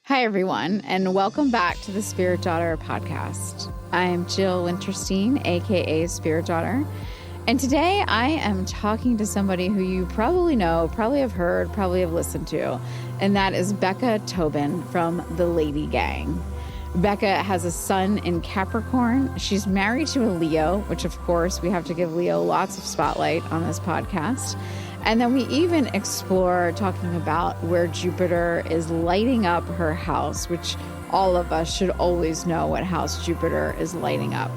Hi, everyone, and welcome back to the Spirit Daughter podcast. I am Jill Winterstein, aka Spirit Daughter, and today I am talking to somebody who you probably know, probably have heard, probably have listened to, and that is Becca Tobin from the Lady Gang. Becca has a son in Capricorn. She's married to a Leo, which of course we have to give Leo lots of spotlight on this podcast. And then we even explore talking about where Jupiter is lighting up her house, which all of us should always know what house Jupiter is lighting up.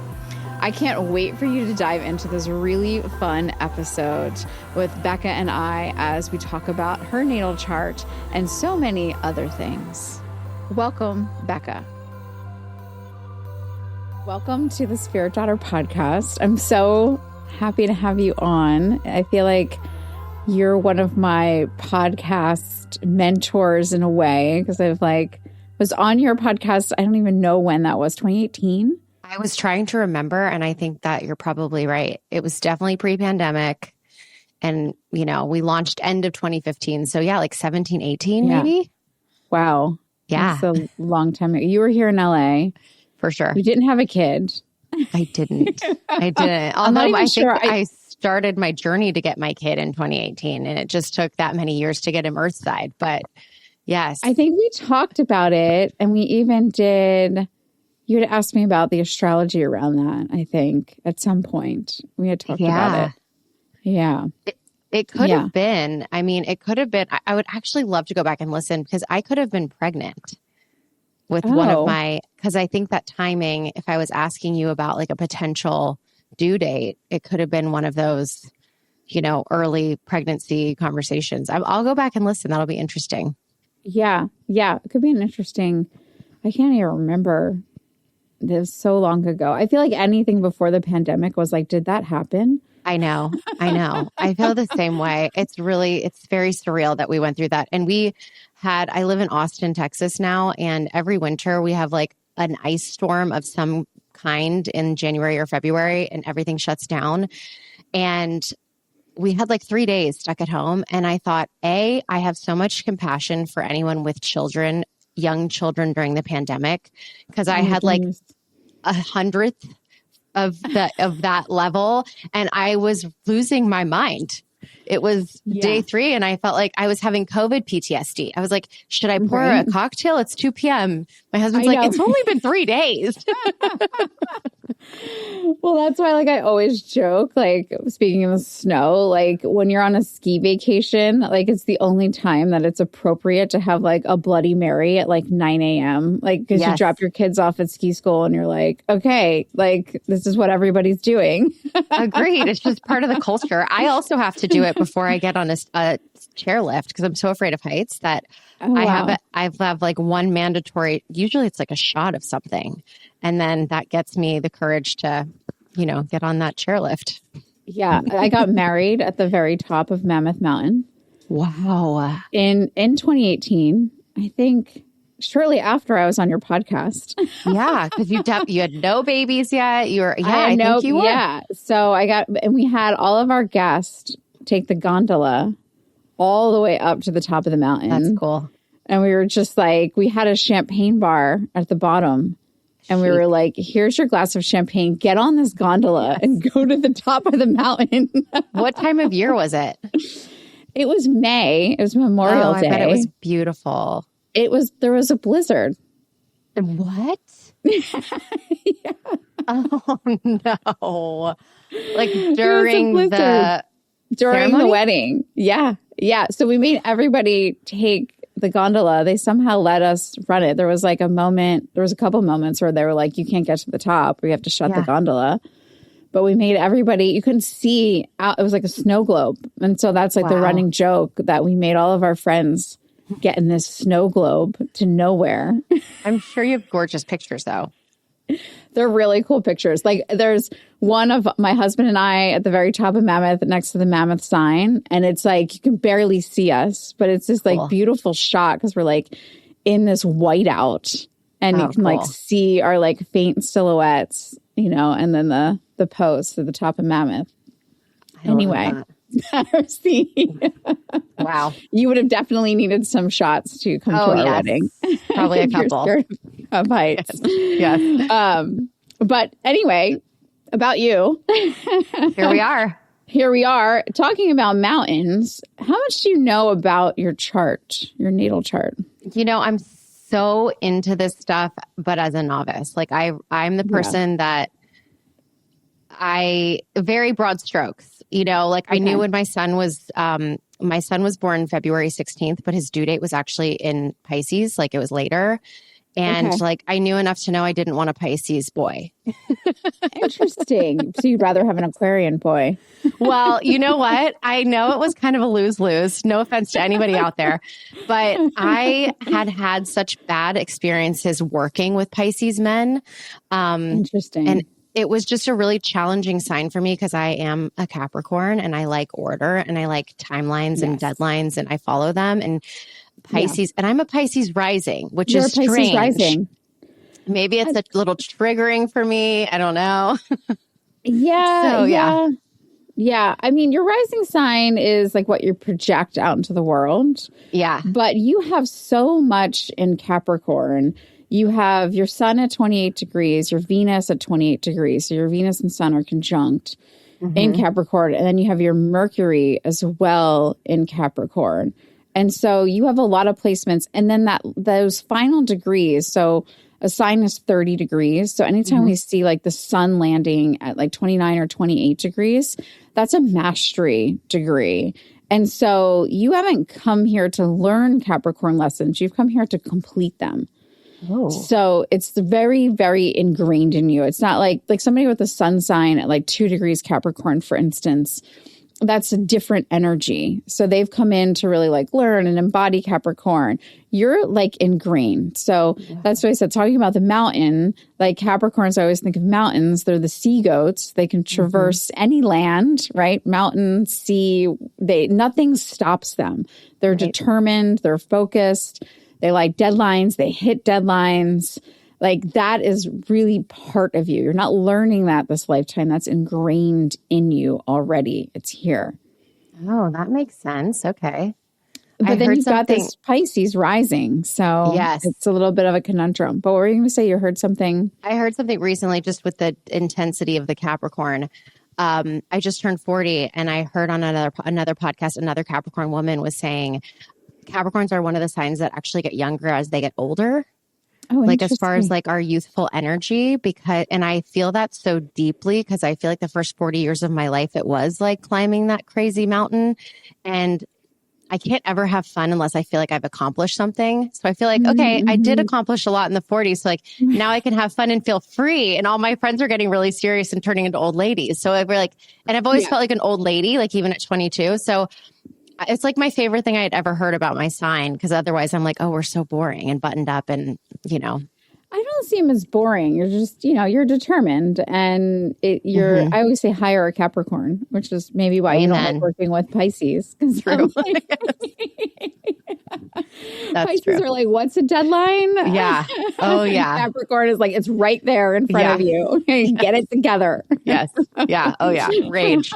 I can't wait for you to dive into this really fun episode with Becca and I as we talk about her natal chart and so many other things. Welcome, Becca. Welcome to the Spirit Daughter podcast. I'm so happy to have you on. I feel like you're one of my podcast mentors in a way, because I've was on your podcast. I don't even know when that was, 2018? I was trying to remember, and I think that you're probably right. It was definitely pre-pandemic. And, we launched end of 2015. So yeah, 17, 18 maybe. Wow. Yeah. That's a long time ago. You were here in LA. For sure. You didn't have a kid. I didn't. Although I think I started my journey to get my kid in 2018, and it just took that many years to get him earthside. But yes. I think we talked about it, and we even did, you had asked me about the astrology around that, I think, at some point. We had talked about it. Yeah. It could have been. I mean, it could have been. I would actually love to go back and listen, because I could have been pregnant with one of my, because I think that timing, if I was asking you about a potential due date, it could have been one of those, early pregnancy conversations. I'll go back and listen. That'll be interesting. Yeah. Yeah. It could be an interesting, I can't even remember. It was so long ago. I feel like anything before the pandemic was did that happen? I know. I feel the same way. It's very surreal that we went through that. And I live in Austin, Texas now, and every winter we have an ice storm of some kind in January or February, and everything shuts down. And we had 3 days stuck at home. And I thought, I have so much compassion for anyone with children, young children during the pandemic, because I had 100th of that level, and I was losing my mind. It was day 3, and I felt like I was having COVID PTSD. I was like, should I pour a cocktail? It's 2 p.m. My husband's it's only been 3 days. Well, that's why I always joke, speaking of the snow, when you're on a ski vacation, it's the only time that it's appropriate to have a Bloody Mary at 9 a.m. Because you drop your kids off at ski school and you're okay, this is what everybody's doing. Agreed. It's just part of the culture. I also have to do it before I get on a chairlift, because I'm so afraid of heights that I have one mandatory, usually it's a shot of something. And then that gets me the courage to, get on that chairlift. Yeah. I got married at the very top of Mammoth Mountain. Wow. In 2018, I think shortly after I was on your podcast. Yeah. Because you had no babies yet. I think you were. Yeah. So and we had all of our guests take the gondola all the way up to the top of the mountain. That's cool. And we were just we had a champagne bar at the bottom. And we were here's your glass of champagne. Get on this gondola and go to the top of the mountain. What time of year was it? It was May. It was Memorial Day. I bet it was beautiful. There was a blizzard. What? Yeah. Oh, no. During the wedding. Yeah. Yeah. So we made everybody take the gondola. They somehow let us run it. There was a couple moments where they were you can't get to the top. We have to shut the gondola. But we made everybody, you couldn't see out. It was a snow globe. And so that's the running joke, that we made all of our friends get in this snow globe to nowhere. I'm sure you have gorgeous pictures though. They're really cool pictures. There's one of my husband and I at the very top of Mammoth next to the Mammoth sign. And it's you can barely see us, but it's this cool, beautiful shot, because we're in this whiteout, and you can see our faint silhouettes, and then the post at the top of Mammoth. Anyway, Pharisee. Wow. You would have definitely needed some shots to come to our wedding. Probably a If you're couple. scared of heights. Yes. But anyway, about you. Here we are. Here we are talking about mountains. How much do you know about your chart, your natal chart? I'm so into this stuff, but as a novice, like I'm the person that very broad strokes, I knew when my son was born February 16th, but his due date was actually in Pisces. Like it was later. And I knew enough to know I didn't want a Pisces boy. Interesting. So you'd rather have an Aquarian boy. Well, you know what? I know it was kind of a lose-lose. No offense to anybody out there. But I had such bad experiences working with Pisces men. Interesting. And it was just a really challenging sign for me because I am a Capricorn and I like order and I like timelines and deadlines and I follow them. And Pisces, and I'm a Pisces rising, which is strange. Pisces rising. Maybe it's a little triggering for me. I don't know. Yeah. I mean, your rising sign is like what you project out into the world. Yeah. But you have so much in Capricorn. You have your sun at 28 degrees, your Venus at 28 degrees. So your Venus and sun are conjunct in Capricorn. And then you have your Mercury as well in Capricorn. And so you have a lot of placements. And then those final degrees. So a sign is 30 degrees. So anytime we see like the sun landing at like 29 or 28 degrees, that's a mastery degree. And so you haven't come here to learn Capricorn lessons. You've come here to complete them. Oh. So it's very, very ingrained in you. It's not like somebody with a sun sign at like 2 degrees Capricorn, for instance. That's a different energy. So they've come in to really like learn and embody Capricorn. You're like ingrained. So that's what I said, talking about the mountain, like Capricorns, I always think of mountains. They're the sea goats. They can traverse any land, right? Mountain, sea, nothing stops them. They're determined. They're focused. They like deadlines. They hit deadlines. Like that is really part of you. You're not learning that this lifetime. That's ingrained in you already. It's here. Oh, that makes sense. Okay. But then you've got this Pisces rising. So it's a little bit of a conundrum. But what were you going to say? You heard something? I heard something recently just with the intensity of the Capricorn. I just turned 40 and I heard on another podcast, another Capricorn woman was saying Capricorns are one of the signs that actually get younger as they get older. Oh, like as far as like our youthful energy, and I feel that so deeply because I feel like the first 40 years of my life, it was like climbing that crazy mountain, and I can't ever have fun unless I feel like I've accomplished something. So I feel like, okay, I did accomplish a lot in the 40s. So like now I can have fun and feel free. And all my friends are getting really serious and turning into old ladies. So we're like, and I've always felt like an old lady, like even at 22. So it's like my favorite thing I had ever heard about my sign, because otherwise I'm like, oh, we're so boring and buttoned up and, I don't see him as boring. You're just, you're determined and I always say hire a Capricorn, which is maybe why you don't like working with Pisces. True. That's Pisces true. are like, what's a deadline? Yeah. Oh, yeah. Capricorn is like, it's right there in front of you. Get it together. Yes. Yeah. Oh, yeah. Rage.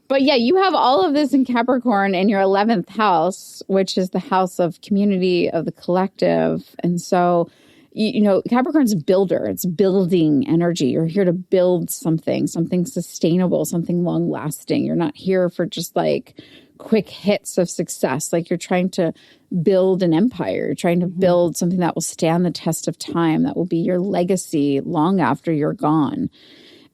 But yeah, you have all of this in Capricorn in your 11th house, which is the house of community, of the collective. And so, Capricorn's a builder. It's building energy. You're here to build something sustainable, something long lasting. You're not here for just like quick hits of success. Like you're trying to build an empire. You're trying to build something that will stand the test of time, that will be your legacy long after you're gone.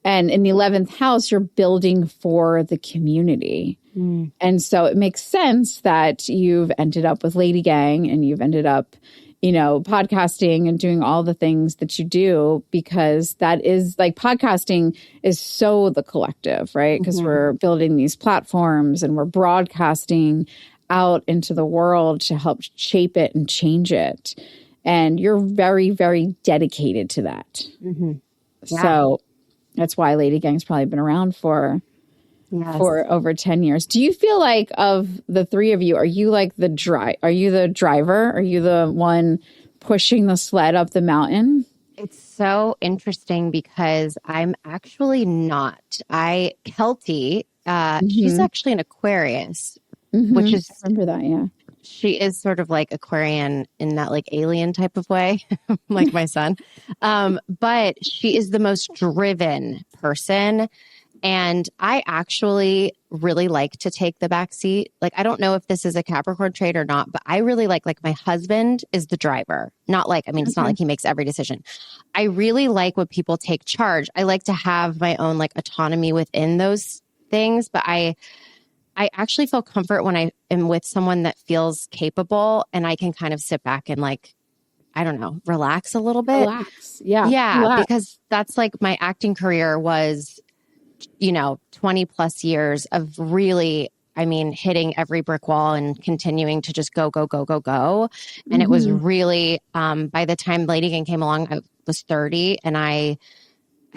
And in the 11th house, you're building for the community. And so it makes sense that you've ended up with Lady Gang and you've ended up, podcasting and doing all the things that you do, because that is like podcasting is so the collective, right? Because we're building these platforms and we're broadcasting out into the world to help shape it and change it. And you're very, very dedicated to that. Yeah. So that's why Lady Gang's probably been around for over 10 years. Do you feel like of the three of you, are you like are you the driver? Are you the one pushing the sled up the mountain? It's so interesting because I'm actually not. Kelty She's actually an Aquarius, Mm-hmm. which is, I remember that. Yeah. she is sort of like Aquarian in that like alien type of way, like my son. But she is the most driven person. And I actually really like to take the back seat. Like, I don't know if this is a Capricorn trait or not, but I really like my husband is the driver. Not like, I mean, it's not like he makes every decision. I really like when people take charge. I like to have my own like autonomy within those things, but I actually feel comfort when I am with someone that feels capable and I can kind of sit back and like, I don't know, relax a little bit. Relax. Yeah. Yeah. Relax. Because that's like my acting career was, 20 plus years of really, I mean, hitting every brick wall and continuing to just go, go, go, go, go. And it was really, by the time Lady Gang came along, I was 30 and I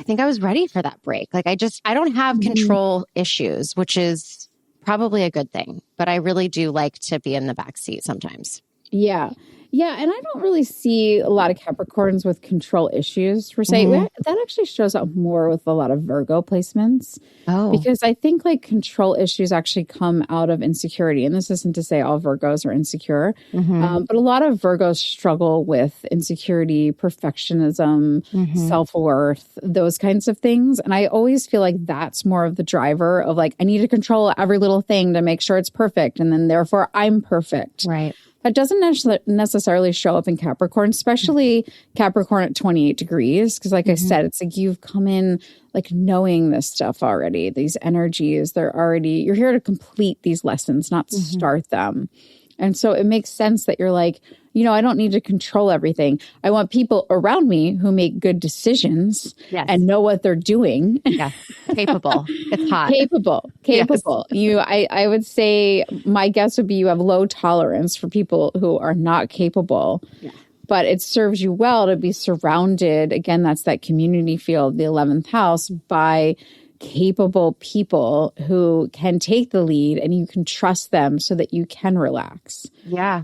think I was ready for that break. Like I don't have control issues, which is probably a good thing, but I really do like to be in the back seat sometimes. Yeah. Yeah. And I don't really see a lot of Capricorns with control issues per se. That actually shows up more with a lot of Virgo placements. Oh. Because I think like control issues actually come out of insecurity. And this isn't to say all Virgos are insecure, but a lot of Virgos struggle with insecurity, perfectionism, self-worth, those kinds of things. And I always feel like that's more of the driver of like, I need to control every little thing to make sure it's perfect. And then therefore I'm perfect. Right. That doesn't necessarily show up in Capricorn, especially Capricorn at 28 degrees. Because like I said, it's like you've come in like knowing this stuff already. These energies, you're here to complete these lessons, not start them. And so it makes sense that you're like, I don't need to control everything. I want people around me who make good decisions and know what they're doing. Yeah. Capable. It's hot. Capable. Yes. I would say my guess would be you have low tolerance for people who are not capable. Yeah. But it serves you well to be surrounded. Again, that's that community field, the 11th house, by capable people who can take the lead and you can trust them so that you can relax. Yeah.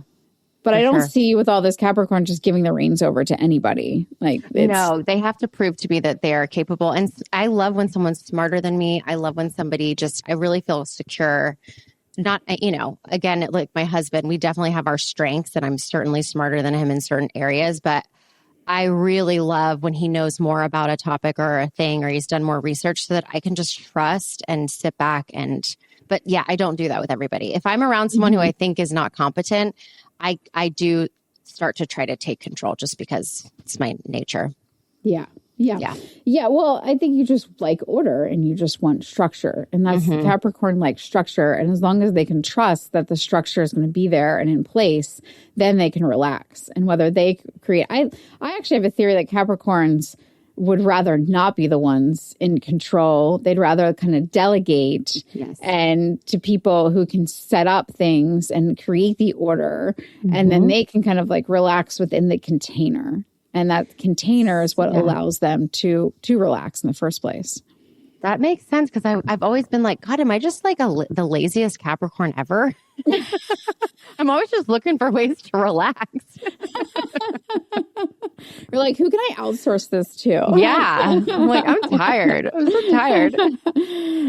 But I don't see with all this Capricorn just giving the reins over to anybody. Like, no, they have to prove to be that they are capable. And I love when someone's smarter than me. I love when somebody I really feel secure. Not, again, like my husband, we definitely have our strengths and I'm certainly smarter than him in certain areas. But I really love when he knows more about a topic or a thing, or he's done more research so that I can just trust and sit back but yeah, I don't do that with everybody. If I'm around someone who I think is not competent, I do start to try to take control just because it's my nature. Yeah. Well, I think you just like order and you just want structure. And that's Capricorn like structure. And as long as they can trust that the structure is going to be there and in place, then they can relax. And whether they create, I actually have a theory that Capricorns would rather not be the ones in control. They'd rather kind of delegate and to people who can set up things and create the order. And then they can kind of like relax within the container. And that container is what allows them to relax in the first place. That makes sense because I've always been like, God, am I just like the laziest Capricorn ever? I'm always just looking for ways to relax. You're like, who can I outsource this to? Yeah. I'm like, I'm tired. I'm so tired.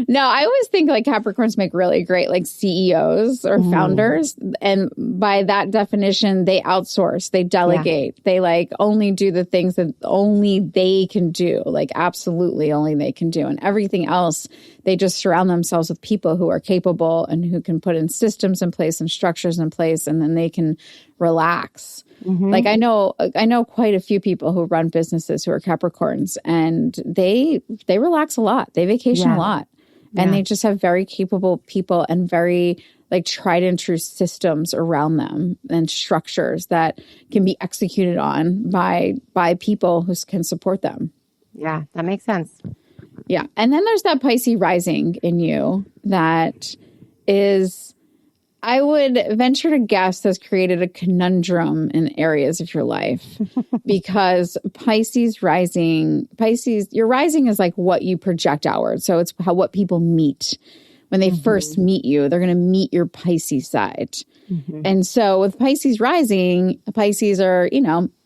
No, I always think like Capricorns make really great like CEOs or founders. And by that definition, they outsource, they delegate. Yeah. They like only do the things that only they can do, like absolutely only they can do. And everything else, they just surround themselves with people who are capable and who can put in systems in place and structures in place, and then they can relax. Like I know quite a few people who run businesses who are Capricorns, and they relax a lot. They vacation a lot, and they just have very capable people and very like tried and true systems around them and structures that can be executed on by people who can support them. Yeah, that makes sense. Yeah. And then there's that Pisces rising in you that is, I would venture to guess, has created a conundrum in areas of your life because your rising is like what you project outward. So it's what people meet. When they first meet you, they're going to meet your Pisces side. And so with Pisces rising, Pisces are,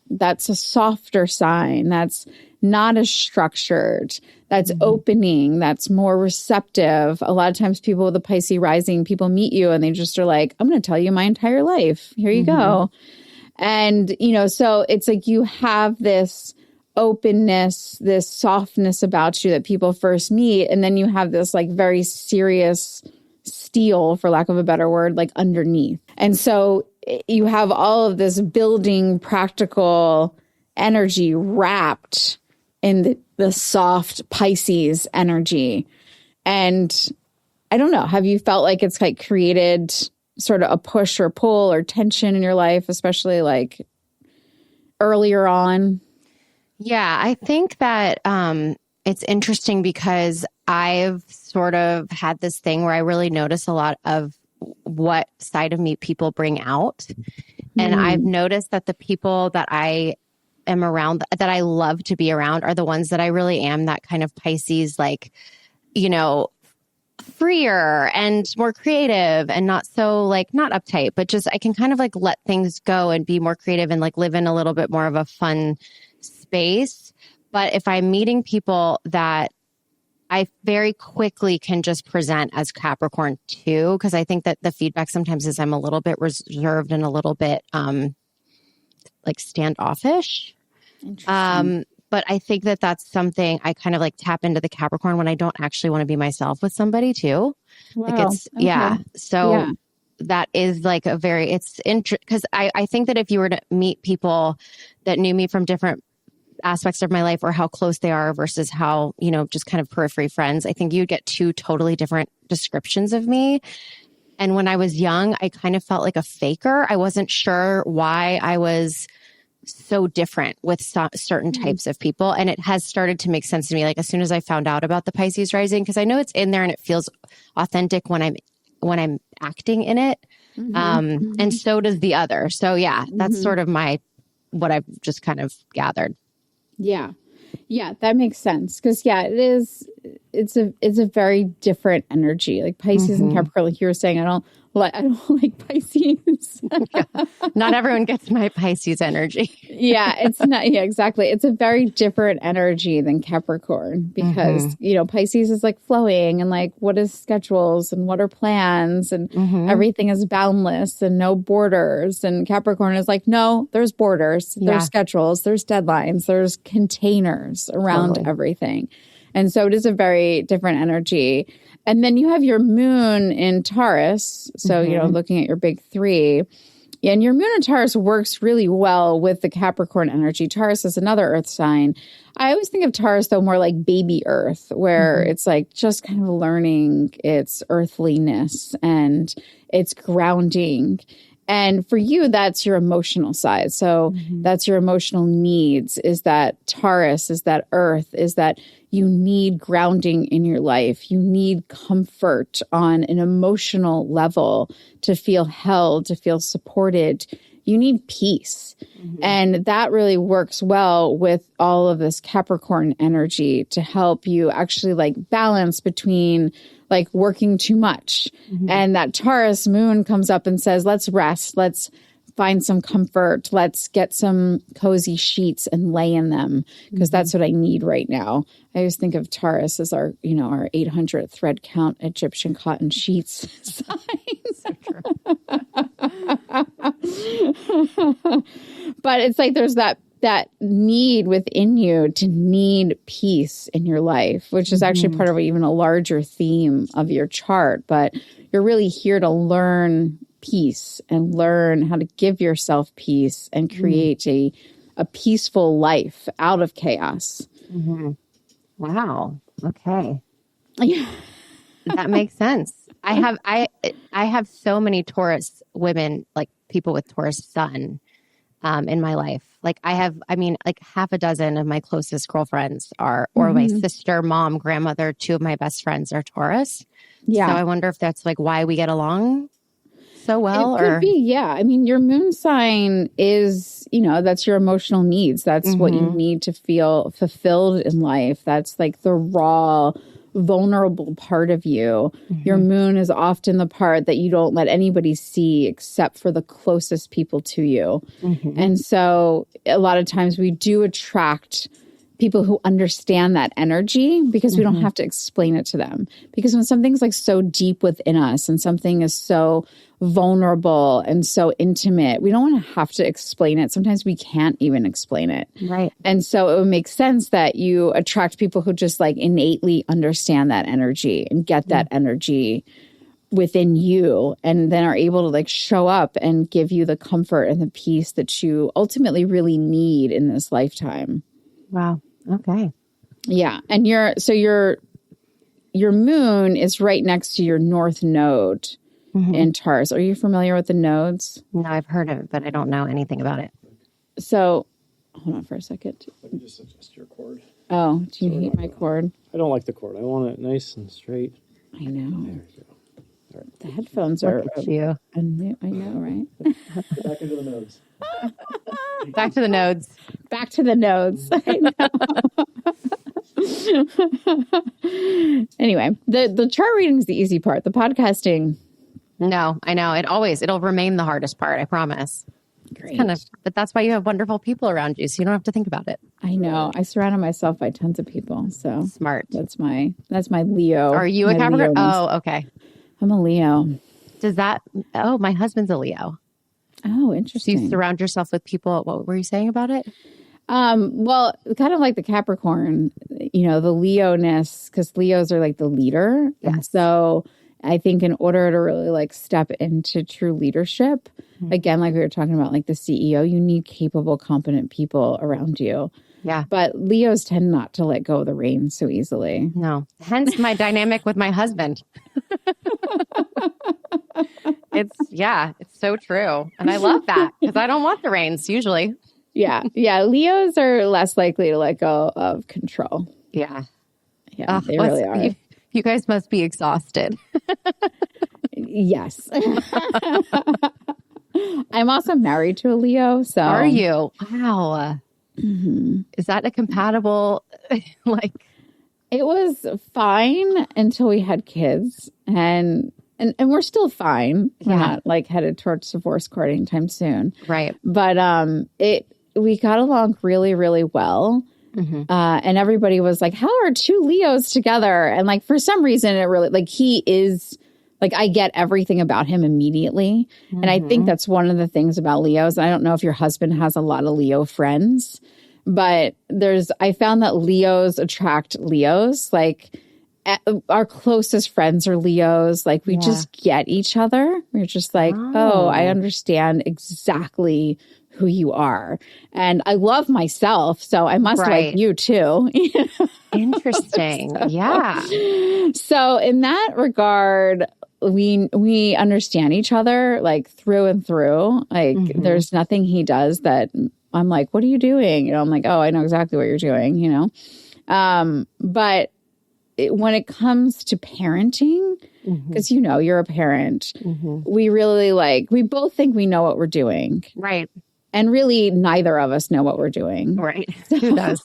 that's a softer sign. That's not as structured, that's opening, that's more receptive. A lot of times people with a Pisces rising, people meet you and they just are like, I'm going to tell you my entire life. Here you go. And, you know, so it's like you have this openness, this softness about you that people first meet. And then you have this like very serious steel, for lack of a better word, like underneath. And so you have all of this building practical energy wrapped in the soft Pisces energy. And I don't know, have you felt like it's like created sort of a push or pull or tension in your life, especially like earlier on? Yeah, I think that it's interesting because I've sort of had this thing where I really notice a lot of what side of me people bring out. And I've noticed that the people that I am around, that I love to be around, are the ones that I really am that kind of Pisces, like, you know, freer and more creative and not so like, not uptight, but just I can kind of like let things go and be more creative and like live in a little bit more of a fun space. But if I'm meeting people that I very quickly can just present as Capricorn too, because I think that the feedback sometimes is I'm a little bit reserved and a little bit like standoffish. But I think that that's something I kind of like tap into the Capricorn when I don't actually want to be myself with somebody too. Wow. Like it's, Okay. So that is like a very, it's interesting because I think that if you were to meet people that knew me from different aspects of my life or how close they are versus how, you know, just kind of periphery friends, I think you'd get two totally different descriptions of me. And when I was young, I kind of felt like a faker. I wasn't sure why I was so different with certain types of people. And it has started to make sense to me. Like as soon as I found out about the Pisces rising, because I know it's in there and it feels authentic when I'm acting in it. And so does the other. So yeah, that's sort of what I've just kind of gathered. Yeah. Yeah, that makes sense. Because it's a very different energy. Like Pisces and Capricorn, like you were saying, I don't like Pisces. Not everyone gets my Pisces energy. It's not. Yeah, exactly. It's a very different energy than Capricorn because, you know, Pisces is like flowing and like, what is schedules and what are plans and everything is boundless and no borders. And Capricorn is like, no, there's borders, there's schedules, there's deadlines, there's containers around everything. And so it is a very different energy. And then you have your moon in Taurus. So, you know, looking at your big three. And your moon in Taurus works really well with the Capricorn energy. Taurus is another earth sign. I always think of Taurus, though, more like baby earth, where it's like just kind of learning its earthliness and its grounding. And for you, that's your emotional side. So that's your emotional needs, is that Taurus, is that earth, is that you need grounding in your life. You need comfort on an emotional level to feel held, to feel supported. You need peace. And that really works well with all of this Capricorn energy to help you actually like balance between like working too much. And that Taurus moon comes up and says, let's rest. Let's find some comfort. Let's get some cozy sheets and lay in them because that's what I need right now. I always think of Taurus as our, you know, our 800 thread count Egyptian cotton sheets sign. So true. But it's like there's that need within you to need peace in your life, which is actually part of even a larger theme of your chart. But you're really here to learn peace and learn how to give yourself peace and create a peaceful life out of chaos. Wow. Okay. Yeah. That makes sense. I have so many Taurus women, like people with Taurus sun, in my life. Like like half a dozen of my closest girlfriends are, or my sister, mom, grandmother, two of my best friends are Taurus. Yeah. So I wonder if that's like why we get along so well. It could be, yeah. I mean, your moon sign is, you know, that's your emotional needs. That's what you need to feel fulfilled in life. That's like the raw, vulnerable part of you. Your moon is often the part that you don't let anybody see except for the closest people to you. And so a lot of times we do attract people who understand that energy because we don't have to explain it to them. Because when something's like so deep within us and something is so vulnerable and so intimate, we don't want to have to explain it. Sometimes we can't even explain it. Right. And so it would make sense that you attract people who just like innately understand that energy and get that energy within you, and then are able to like show up and give you the comfort and the peace that you ultimately really need in this lifetime. Wow. Okay. Yeah. And your moon is right next to your north node in Taurus. Are you familiar with the nodes? No, I've heard of it, but I don't know anything about it. So hold on for a second. Let me just adjust your cord. Oh, do you hate my cord? I don't like the cord. I want it nice and straight. I know. There we go. All right. The headphones are You. I know, right? Get back into the nodes. Back to the nodes. Back to the nodes. I know. Anyway, the chart reading is the easy part. The podcasting. No, I know. It'll remain the hardest part. I promise. Great. But that's why you have wonderful people around you, so you don't have to think about it. I know. I surrounded myself by tons of people. So Smart. That's my Leo. Are you a my Capricorn? Leo-ness. Oh, okay. I'm a Leo. My husband's a Leo. Oh, So interesting. you surround yourself with people. What were you saying about it? Well, kind of like the Capricorn, the Leo-ness, because Leos are like the leader. Yes. And so I think in order to really like step into true leadership, again, like we were talking about, like the CEO, you need capable, competent people around you. Yeah. But Leos tend not to let go of the reins so easily. No. Hence my dynamic with my husband. It's so true. And I love that because I don't want the reins usually. Yeah. Yeah. Leos are less likely to let go of control. Yeah. Yeah, they really are. You guys must be exhausted. Yes. I'm also married to a Leo. So Are you? Wow. Is that a compatible, like? It was fine until we had kids, and we're still fine. We're not like headed towards divorce court anytime soon. Right. But we got along really, really well. And everybody was like, how are two Leos together? And like, for some reason, it really, like, he is, like, I get everything about him immediately. And I think that's one of the things about Leos. I don't know if your husband has a lot of Leo friends, but I found that Leos attract Leos. Like, our closest friends are Leos. Like, we just get each other. We're just like, oh, I understand exactly who you are. And I love myself, so I must like you too. Interesting. Yeah. So in that regard, we understand each other like through and through. Like there's nothing he does that I'm like, what are you doing? I'm like, oh, I know exactly what you're doing, But when it comes to parenting, because you're a parent, we really we both think we know what we're doing. Right. And really, neither of us know what we're doing. Right. Who does?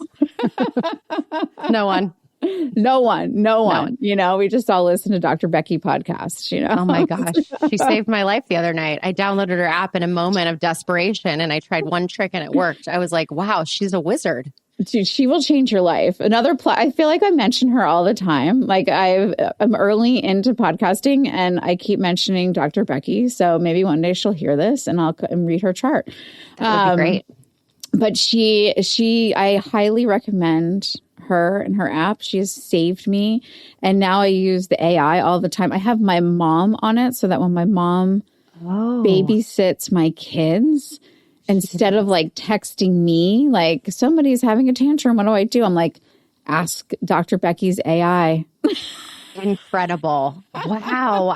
No one. No one. We just all listen to Dr. Becky podcast, Oh my gosh. She saved my life the other night. I downloaded her app in a moment of desperation and I tried one trick and it worked. I was like, wow, she's a wizard. Dude, she will change your life. I feel like I mention her all the time. Like I'm early into podcasting and I keep mentioning Dr. Becky. So maybe one day she'll hear this and I'll read her chart. That would be great. But I highly recommend her and her app. She has saved me. And now I use the AI all the time. I have my mom on it so that when my mom babysits my kids, instead of like texting me, like somebody's having a tantrum, what do I do? I'm like, ask Dr. Becky's AI. Incredible. Wow.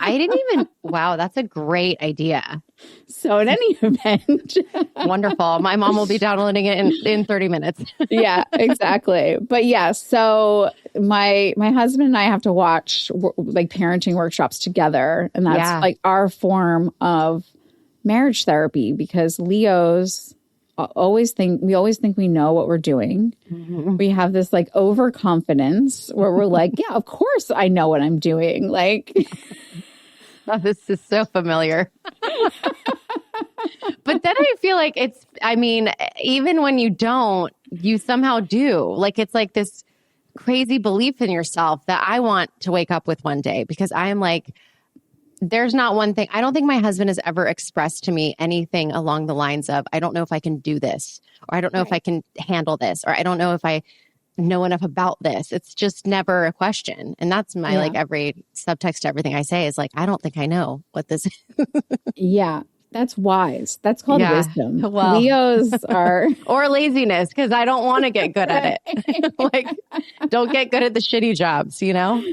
Wow, that's a great idea. So in any event. Wonderful. My mom will be downloading it in 30 minutes. Yeah, exactly. But yeah, so my husband and I have to watch like parenting workshops together. And that's like our form of marriage therapy, because Leos always think we know what we're doing. We have this like overconfidence where we're like, yeah, of course I know what I'm doing. Like, oh, this is so familiar. But then I feel like even when you don't, you somehow do. Like, it's like this crazy belief in yourself that I want to wake up with one day, because I am like, there's not one thing. I don't think my husband has ever expressed to me anything along the lines of, I don't know if I can do this, or I don't know if I can handle this, or I don't know if I know enough about this. It's just never a question. And that's my like every subtext to everything I say is like, I don't think I know what this is. Yeah. That's wise. That's called wisdom. Well, Leos are... or laziness, because I don't want to get good at it. Like, don't get good at the shitty jobs, you know?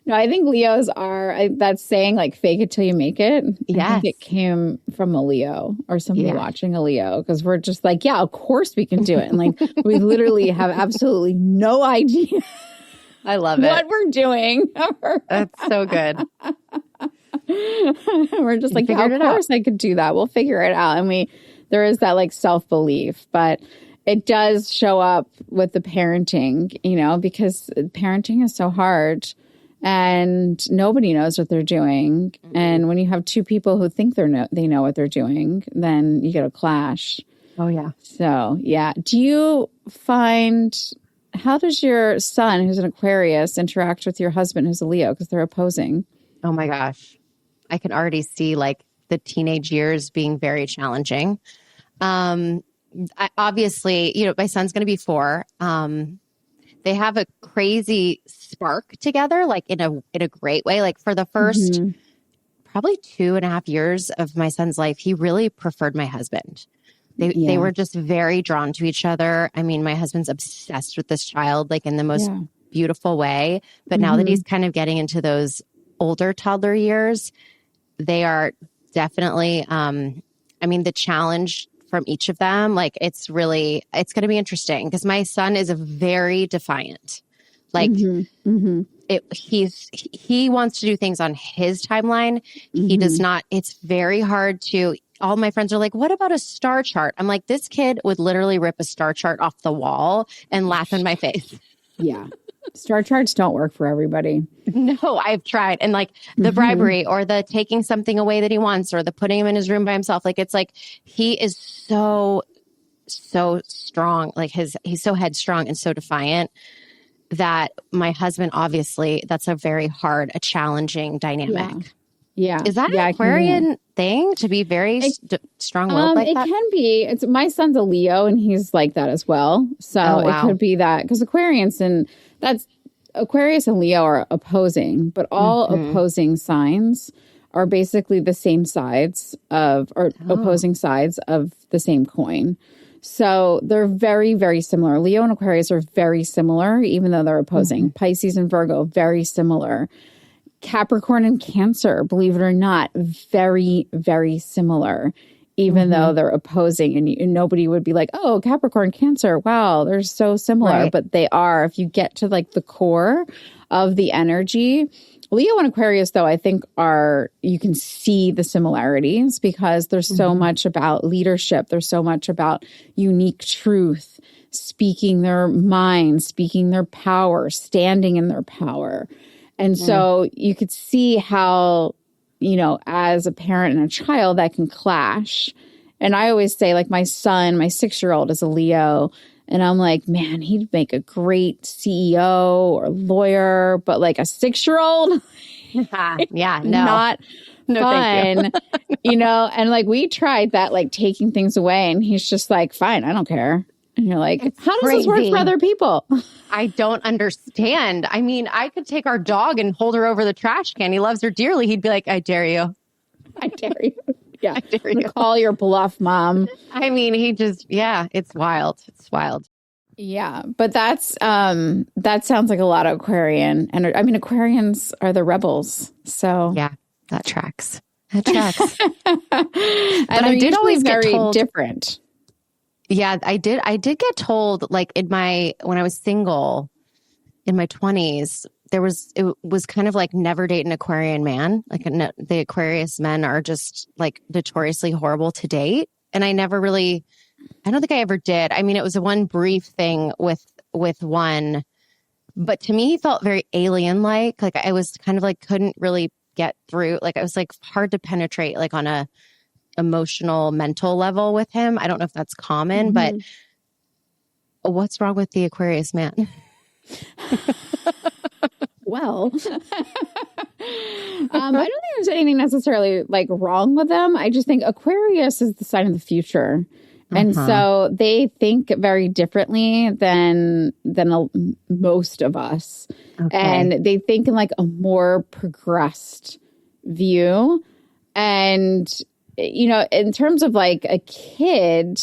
No, I think Leos are, that saying, like, fake it till you make it. Yes. I think it came from a Leo or somebody watching a Leo, because we're just like, yeah, of course we can do it. And like, we literally have absolutely no idea. I love it. What we're doing. That's so good. We're just like, yeah, of course I could do that. We'll figure it out. And there is that like self-belief, but it does show up with the parenting, you know, because parenting is so hard and nobody knows what they're doing. And when you have two people who think they know what they're doing, then you get a clash. Oh, yeah. So, yeah. How does your son, who's an Aquarius, interact with your husband, who's a Leo, because they're opposing? Oh, my gosh. I can already see like the teenage years being very challenging. Obviously, you know, my son's going to be 4. They have a crazy spark together, like in a great way. Like for the first probably 2.5 years of my son's life, he really preferred my husband. They were just very drawn to each other. I mean, my husband's obsessed with this child, like in the most beautiful way. But now that he's kind of getting into those older toddler years, they are definitely, the challenge from each of them, like it's going to be interesting, because my son is a very defiant. Like he wants to do things on his timeline. He does not. It's very hard to. All my friends are like, what about a star chart? I'm like, this kid would literally rip a star chart off the wall and laugh in my face. Yeah. Star charts don't work for everybody. No, I've tried. And like the bribery or the taking something away that he wants or the putting him in his room by himself. Like, it's like, he is so strong. Like he's so headstrong and so defiant that my husband, obviously, that's a challenging dynamic. Yeah. Is that an Aquarian thing, to be very strong-willed like that? It can be. My son's a Leo and he's like that as well. So it could be that, because Aquarius and Leo are opposing, but all opposing signs are basically the same sides opposing sides of the same coin. So they're very, very similar. Leo and Aquarius are very similar, even though they're opposing. Pisces and Virgo, very similar. Capricorn and Cancer, believe it or not, very, very similar, even though they're opposing. And nobody would be like, oh, Capricorn, Cancer, wow, they're so similar. Right. But they are. If you get to like the core of the energy, Leo and Aquarius, though, I think you can see the similarities, because there's so much about leadership. There's so much about unique truth, speaking their mind, speaking their power, standing in their power. And so you could see how, you know, as a parent and a child, that can clash. And I always say, like, my son, my 6-year-old, is a Leo. And I'm like, man, he'd make a great CEO or lawyer. But like a 6-year-old, not fun, you know? And like, we tried that, like taking things away. And he's just like, fine, I don't care. And you're like, how does this work for other people? I don't understand. I mean, I could take our dog and hold her over the trash can. He loves her dearly. He'd be like, I dare you. I dare you. Yeah. I dare you. Call your bluff, Mom. I mean, it's wild. It's wild. Yeah. But that sounds like a lot of Aquarian. And I mean, Aquarians are the rebels. So yeah, that tracks. That tracks. And I did always very different. Yeah, I did get told, like, when I was single in my 20s, it was kind of like never date an Aquarian man. Like the Aquarius men are just like notoriously horrible to date. And I don't think I ever did. I mean, it was one brief thing with one, but to me, he felt very alien-like. Like I was kind of like, couldn't really get through. Like I was like hard to penetrate, like on a emotional, mental level with him. I don't know if that's common, but What's wrong with the Aquarius man? Well, I don't think there's anything necessarily like wrong with them. I just think Aquarius is the sign of the future. And so they think very differently than most of us. Okay. And they think in like a more progressed view. And, you know, in terms of like a kid,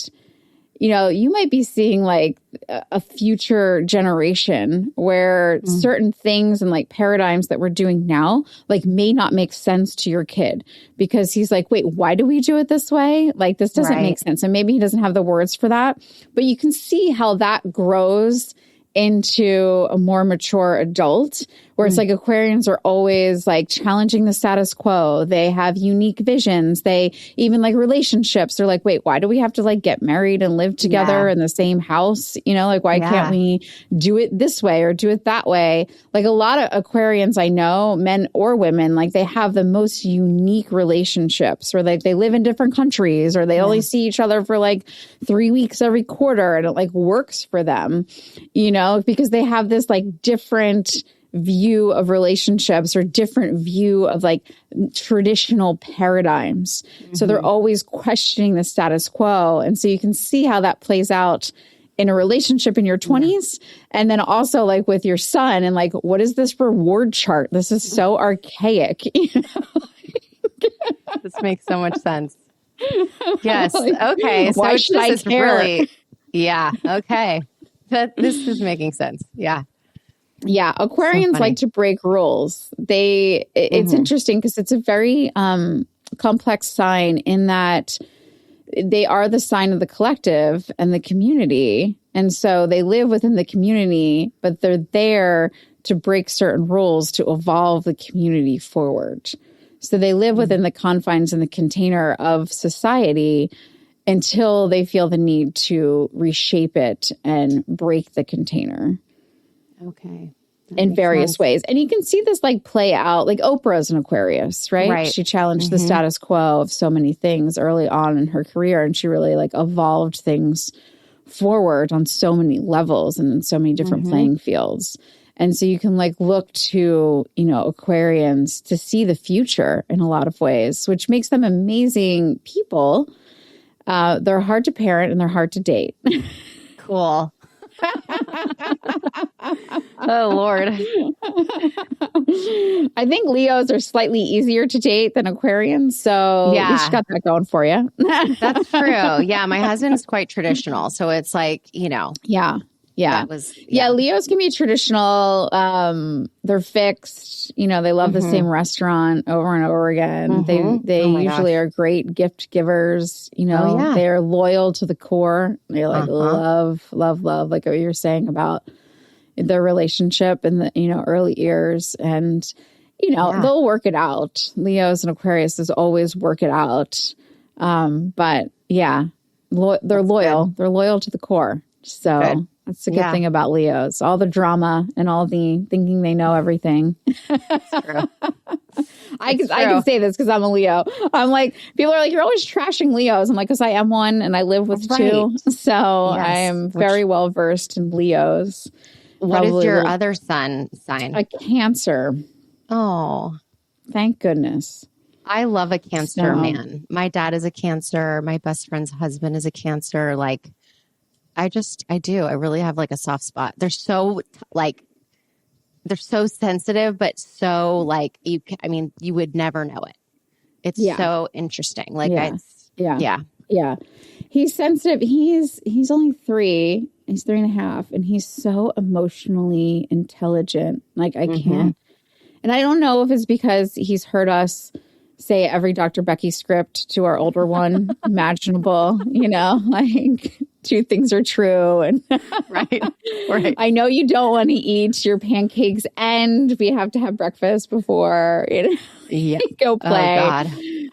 you know, you might be seeing like a future generation where certain things and like paradigms that we're doing now, like may not make sense to your kid because he's like, wait, why do we do it this way? Like, this doesn't make sense. And maybe he doesn't have the words for that, but you can see how that grows into a more mature adult where it's like Aquarians are always like challenging the status quo. They have unique visions. They even like relationships. They're like, wait, why do we have to like get married and live together in the same house? You know, like why can't we do it this way or do it that way? Like a lot of Aquarians I know, men or women, like they have the most unique relationships or like they live in different countries or they only see each other for like 3 weeks every quarter and it like works for them, you know, because they have this like different view of relationships or different view of like traditional paradigms. So they're always questioning the status quo. And so you can see how that plays out in a relationship in your 20s. And then also like with your son and like, what is this reward chart? This is so archaic. You know? This makes so much sense. Yes. Okay. So why should I care? Really, yeah. Okay. This is making sense. Yeah. Yeah, Aquarians like to break rules. It's interesting because it's a very complex sign in that they are the sign of the collective and the community. And so they live within the community, but they're there to break certain rules to evolve the community forward. So they live within the confines and the container of society until they feel the need to reshape it and break the container. Okay. In various ways. And you can see this like play out, like Oprah's an Aquarius, right? She challenged the status quo of so many things early on in her career. And she really like evolved things forward on so many levels and in so many different playing fields. And so you can like look to, you know, Aquarians to see the future in a lot of ways, which makes them amazing people. They're hard to parent and they're hard to date. Cool. Oh, Lord. I think Leos are slightly easier to date than Aquarians. So you just got that going for you. That's true. Yeah. My husband's quite traditional. So it's like, you know. Yeah. Leos can be traditional. They're fixed. You know, they love the same restaurant over and over again. They usually are great gift givers. You know, they're loyal to the core. They like love, like what you're saying about their relationship in the, you know, early years. And, you know, they'll work it out. Leos and Aquarius always work it out. But yeah, they're loyal. Good. They're loyal to the core. So good. That's the good thing about Leos. All the drama and all the thinking they know everything. That's true. I can say this because I'm a Leo. I'm like, people are like, you're always trashing Leos. I'm like, because I am one and I live with two. So I am very well versed in Leos. What is your other sun sign? A Cancer. Oh, thank goodness. I love a Cancer man. My dad is a Cancer. My best friend's husband is a Cancer. Like, I do. I really have like a soft spot. They're so sensitive, but so like you would never know it. It's so interesting. Like, yeah. He's sensitive. He's only 3. He's 3.5, and he's so emotionally intelligent. Like I can't. And I don't know if it's because he's heard us say every Dr. Becky script to our older one imaginable, you know, like 2 things are true. And right. I know you don't want to eat your pancakes and we have to have breakfast before, you know, go play. Oh,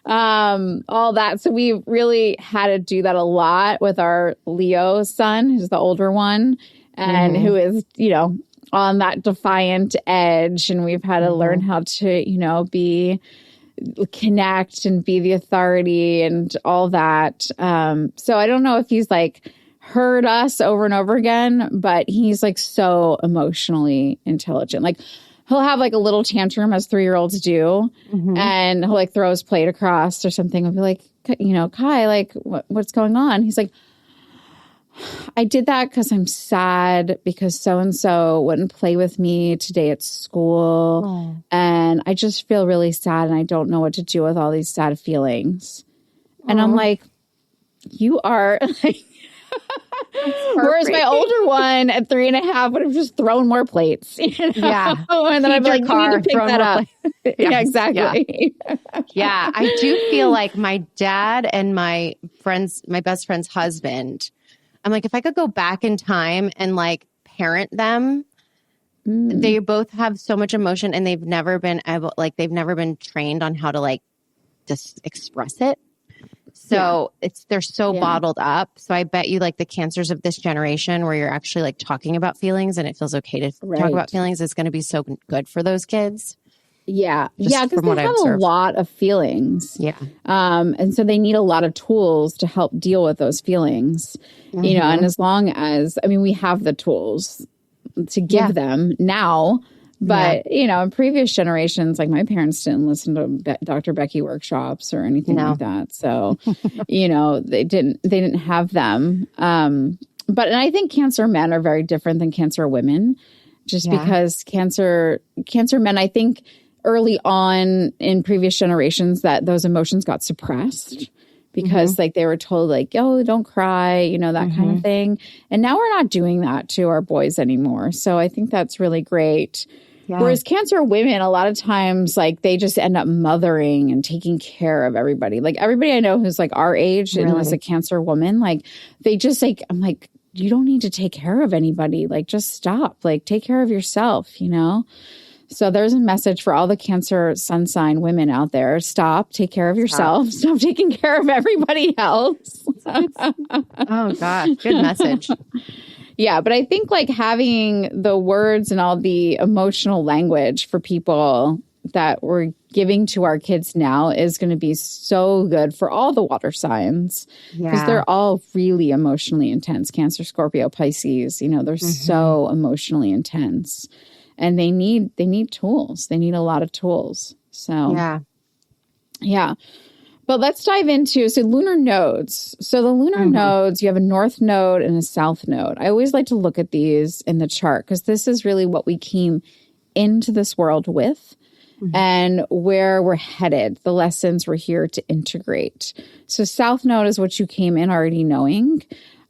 God. All that. So we really had to do that a lot with our Leo son, who's the older one, and who is, you know, on that defiant edge. And we've had to learn how to, you know, connect and be the authority and all that. So I don't know if he's like heard us over and over again, but he's like so emotionally intelligent. Like he'll have like a little tantrum as 3-year-olds do, and he'll like throw his plate across or something. I'll be like, you know, Kai, like what's going on? He's like, I did that because I'm sad because so-and-so wouldn't play with me today at school. Oh. And I just feel really sad and I don't know what to do with all these sad feelings. And I'm like, you are like, whereas my older one at 3.5 would have just thrown more plates. You know? Yeah. And then I'd be like, you need to pick that up. Yeah, exactly. Yeah. I do feel like my dad and my best friend's husband, I'm like, if I could go back in time and like parent them, they both have so much emotion and they've never been trained on how to like just express it. So they're so bottled up. So I bet you like the Cancers of this generation where you're actually like talking about feelings and it feels okay to talk about feelings is going to be so good for those kids. Yeah. Because they have a lot of feelings. Yeah. And so they need a lot of tools to help deal with those feelings, you know, and as long as, I mean, we have the tools to give them now, but, you know, in previous generations, like my parents didn't listen to Dr. Becky workshops or anything like that. So, you know, they didn't have them. And I think Cancer men are very different than Cancer women just because Cancer men, I think, early on in previous generations that those emotions got suppressed because like they were told like, oh, don't cry, you know, that kind of thing. And now we're not doing that to our boys anymore. So I think that's really great. Yeah. Whereas Cancer women, a lot of times, like they just end up mothering and taking care of everybody. Like everybody I know who's like our age and was a Cancer woman, like they just like, I'm like, you don't need to take care of anybody. Like just stop, like take care of yourself, you know? So there's a message for all the Cancer sun sign women out there. Stop, take care of yourself. Stop taking care of everybody else. Oh, God. Good message. Yeah, but I think like having the words and all the emotional language for people that we're giving to our kids now is going to be so good for all the water signs because they're all really emotionally intense. Cancer, Scorpio, Pisces, you know, they're so emotionally intense. And they need tools. They need a lot of tools. So, yeah. But let's dive into, lunar nodes. So the lunar nodes, you have a north node and a south node. I always like to look at these in the chart because this is really what we came into this world with and where we're headed, the lessons we're here to integrate. So south node is what you came in already knowing.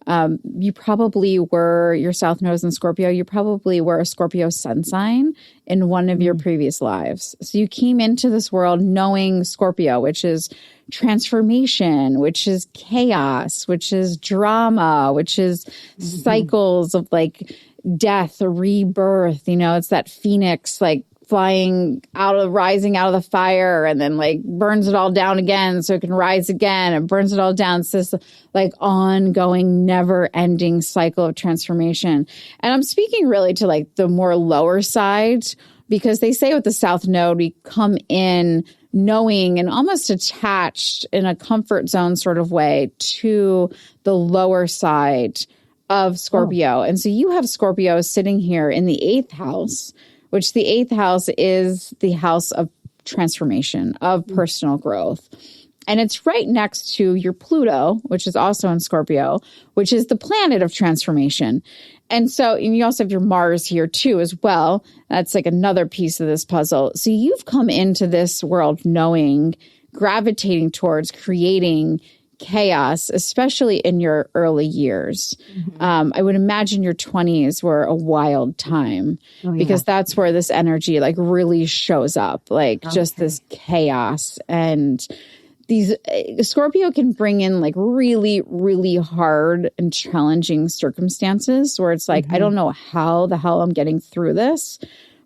You probably were, your south node in Scorpio, you probably were a Scorpio sun sign in one of your previous lives. So you came into this world knowing Scorpio, which is transformation, which is chaos, which is drama, which is cycles of like death, rebirth. You know, it's that phoenix, like rising out of the fire and then like burns it all down again so it can rise again and burns it all down. It's this like ongoing, never ending cycle of transformation. And I'm speaking really to like the more lower side because they say with the south node, we come in knowing and almost attached in a comfort zone sort of way to the lower side of Scorpio. And so you have Scorpio sitting here in the 8th house, which the 8th house is the house of transformation, of personal growth. And it's right next to your Pluto, which is also in Scorpio, which is the planet of transformation. And you also have your Mars here too as well. That's like another piece of this puzzle. So you've come into this world knowing, gravitating towards creating chaos, especially in your early years. I would imagine your 20s were a wild time because that's where this energy like really shows up, like just this chaos. And these Scorpio can bring in like really, really hard and challenging circumstances where it's like, I don't know how the hell I'm getting through this,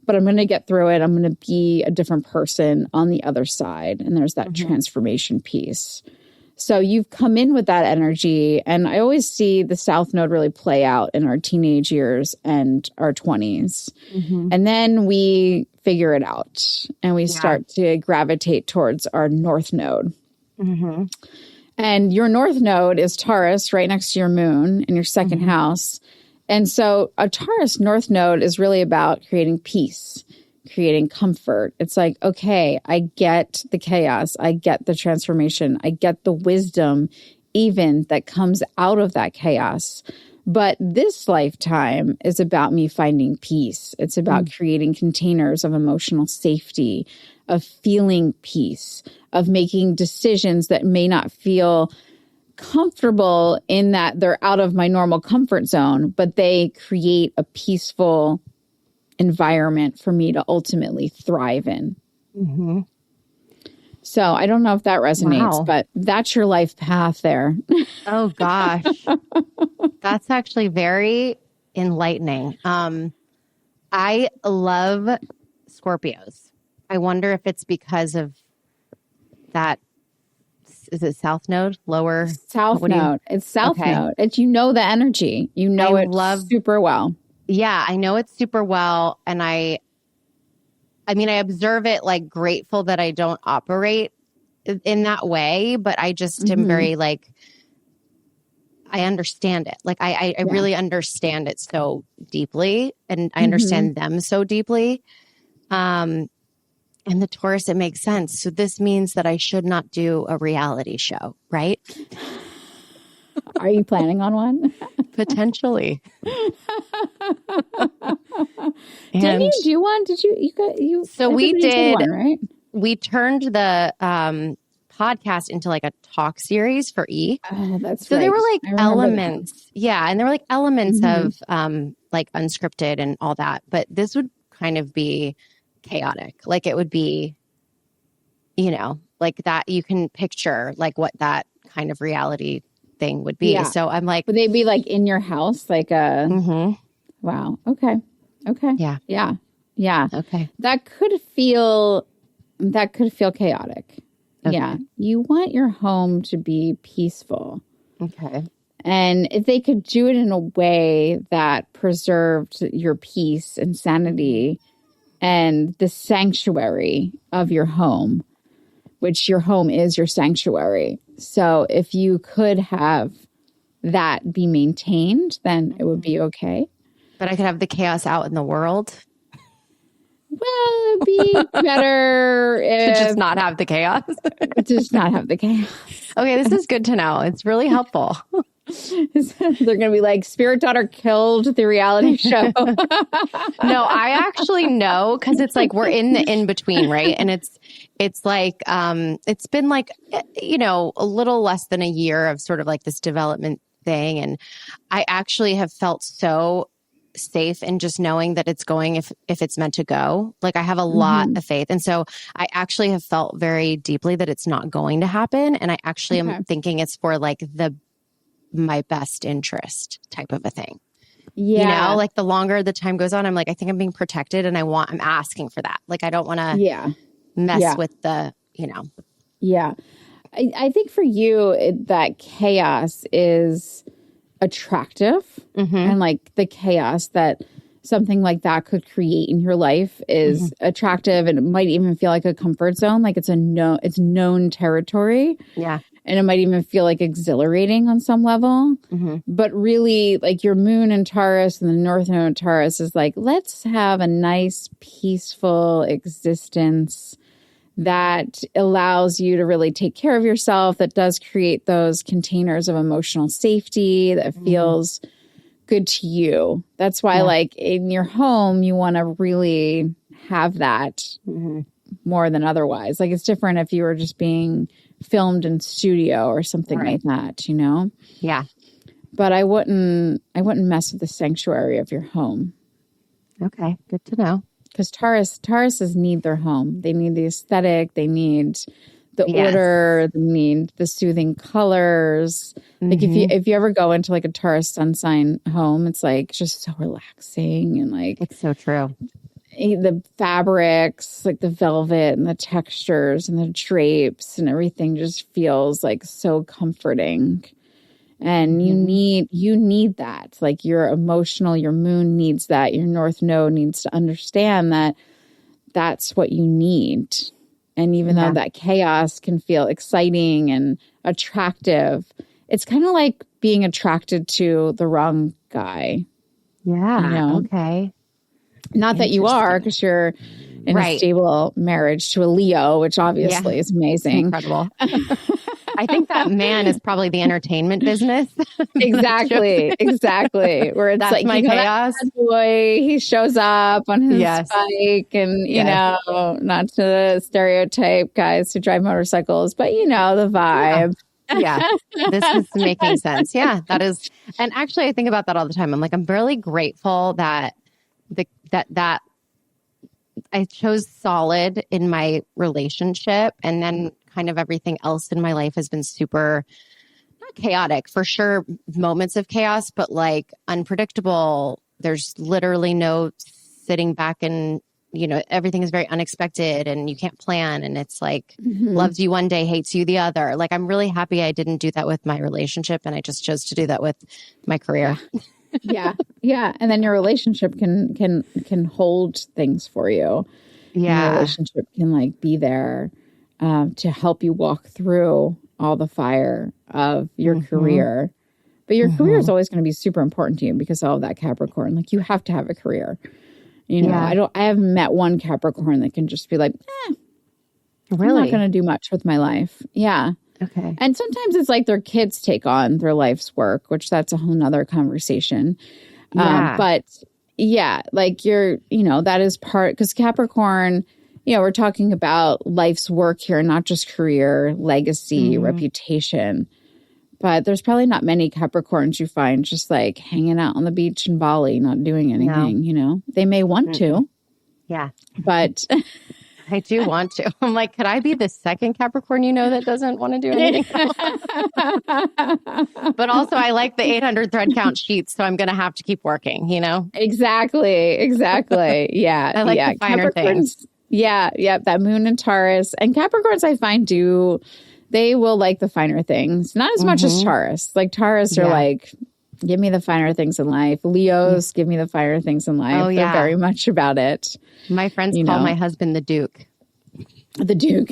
but I'm going to get through it. I'm going to be a different person on the other side. And there's that transformation piece. So you've come in with that energy. And I always see the South Node really play out in our teenage years and our 20s. And then we figure it out and we start to gravitate towards our North Node. And And your north node is Taurus right next to your moon in your second house. And so a Taurus north node is really about creating peace, creating comfort. It's like, okay, I get the chaos. I get the transformation. I get the wisdom even that comes out of that chaos. But this lifetime is about me finding peace. It's about creating containers of emotional safety, of feeling peace, of making decisions that may not feel comfortable in that they're out of my normal comfort zone, but they create a peaceful environment for me to ultimately thrive in. Mm-hmm. So I don't know if that resonates, but that's your life path there. Oh, gosh. That's actually very enlightening. I love Scorpios. I wonder if it's because of that. Is it South Node? Lower? South Node. It's South Node. It's, you know, the energy. You know it super well. Yeah, I know it super well. And I mean, I observe it like grateful that I don't operate in that way, but I just am very like, I understand it. Like I really understand it so deeply, and I understand them so deeply. And the Taurus, it makes sense. So this means that I should not do a reality show, right? Are you planning on one? Potentially. Didn't you do one? Did you? So we did one, right? We turned the podcast into like a talk series for E. Oh, that's so right. there were like elements. Yeah. And there were like elements of like unscripted and all that. But this would kind of be chaotic. Like it would be, you know, like that you can picture like what that kind of reality thing would be. Yeah. So I'm like, would they be like in your house? Like a, wow. Okay. Yeah. Yeah. Yeah. Okay. That could feel chaotic. Okay. Yeah. You want your home to be peaceful. Okay. And if they could do it in a way that preserved your peace and sanity and the sanctuary of your home, which your home is your sanctuary. So if you could have that be maintained, then it would be okay. But I could have the chaos out in the world. Well, it'd be better to just not have the chaos. Just not have the chaos. Okay, this is good to know. It's really helpful. They're going to be like, Spirit Daughter killed the reality show. No, I actually know, because it's like we're in the in-between, right? And it's like, it's been like, you know, a little less than a year of sort of like this development thing. And I actually have felt so safe in just knowing that it's going if it's meant to go. Like I have a lot of faith. And so I actually have felt very deeply that it's not going to happen. And I actually am thinking it's for like my best interest type of a thing. Yeah. You know, like the longer the time goes on, I'm like, I think I'm being protected and I'm asking for that. Like, I don't want to mess with the, you know. Yeah. I think for you, that chaos is attractive, and like the chaos that something like that could create in your life is attractive, and it might even feel like a comfort zone. Like it's known territory. Yeah. And it might even feel like exhilarating on some level. But really, like your moon in Taurus and the north node in Taurus is like, let's have a nice, peaceful existence that allows you to really take care of yourself, that does create those containers of emotional safety, that feels good to you. That's why, like, in your home, you want to really have that more than otherwise. Like, it's different if you were just being filmed in studio or something like that, you know? Yeah. But I wouldn't mess with the sanctuary of your home. Okay. Good to know. Because Tauruses need their home. They need the aesthetic. They need the order. They need the soothing colors. Like if you ever go into like a Taurus sun sign home, it's like just so relaxing, and like it's so true. The fabrics, like the velvet and the textures and the drapes and everything just feels like so comforting. And you need that. Like your moon needs that. Your north node needs to understand that that's what you need. And even though that chaos can feel exciting and attractive. It's kind of like being attracted to the wrong guy. Yeah. Okay. Not that you are, because you're in a stable marriage to a Leo, which obviously is amazing. Incredible. I think that man is probably the entertainment business. Exactly. Where it's that's like, my chaos. That boy, he shows up on his bike and, you know, not to the stereotype guys who drive motorcycles, but you know, the vibe. Yeah, this is making sense. Yeah, that is. And actually, I think about that all the time. I'm like, I'm really grateful that that I chose solid in my relationship, and then kind of everything else in my life has been super, not chaotic, for sure, moments of chaos, but like unpredictable. There's literally no sitting back and, you know, everything is very unexpected and you can't plan. And it's like, loves you one day, hates you the other. Like, I'm really happy I didn't do that with my relationship. And I just chose to do that with my career. Yeah. And then your relationship can hold things for you. Yeah. Your relationship can like be there to help you walk through all the fire of your career. But your career is always going to be super important to you because of all of that Capricorn. Like, you have to have a career. You know, I haven't met one Capricorn that can just be like, really? I'm not going to do much with my life. Yeah. Okay. And sometimes it's like their kids take on their life's work, which that's a whole nother conversation. But yeah, like you know, that is part, because Capricorn, you know, we're talking about life's work here, not just career, legacy, reputation. But there's probably not many Capricorns you find just like hanging out on the beach in Bali, not doing anything, you know. They may want to. Yeah. But I do want to. I'm like, could I be the second Capricorn you know that doesn't want to do anything? But also, I like the 800 thread count sheets, so I'm going to have to keep working, you know? Exactly. Yeah. I like the finer things. Yeah. That moon in Taurus. And Capricorns, I find, they will like the finer things. Not as much as Taurus. Like, Taurus are like, give me the finer things in life. Leos, give me the finer things in life. They're very much about it. My friends call my husband the Duke. The Duke.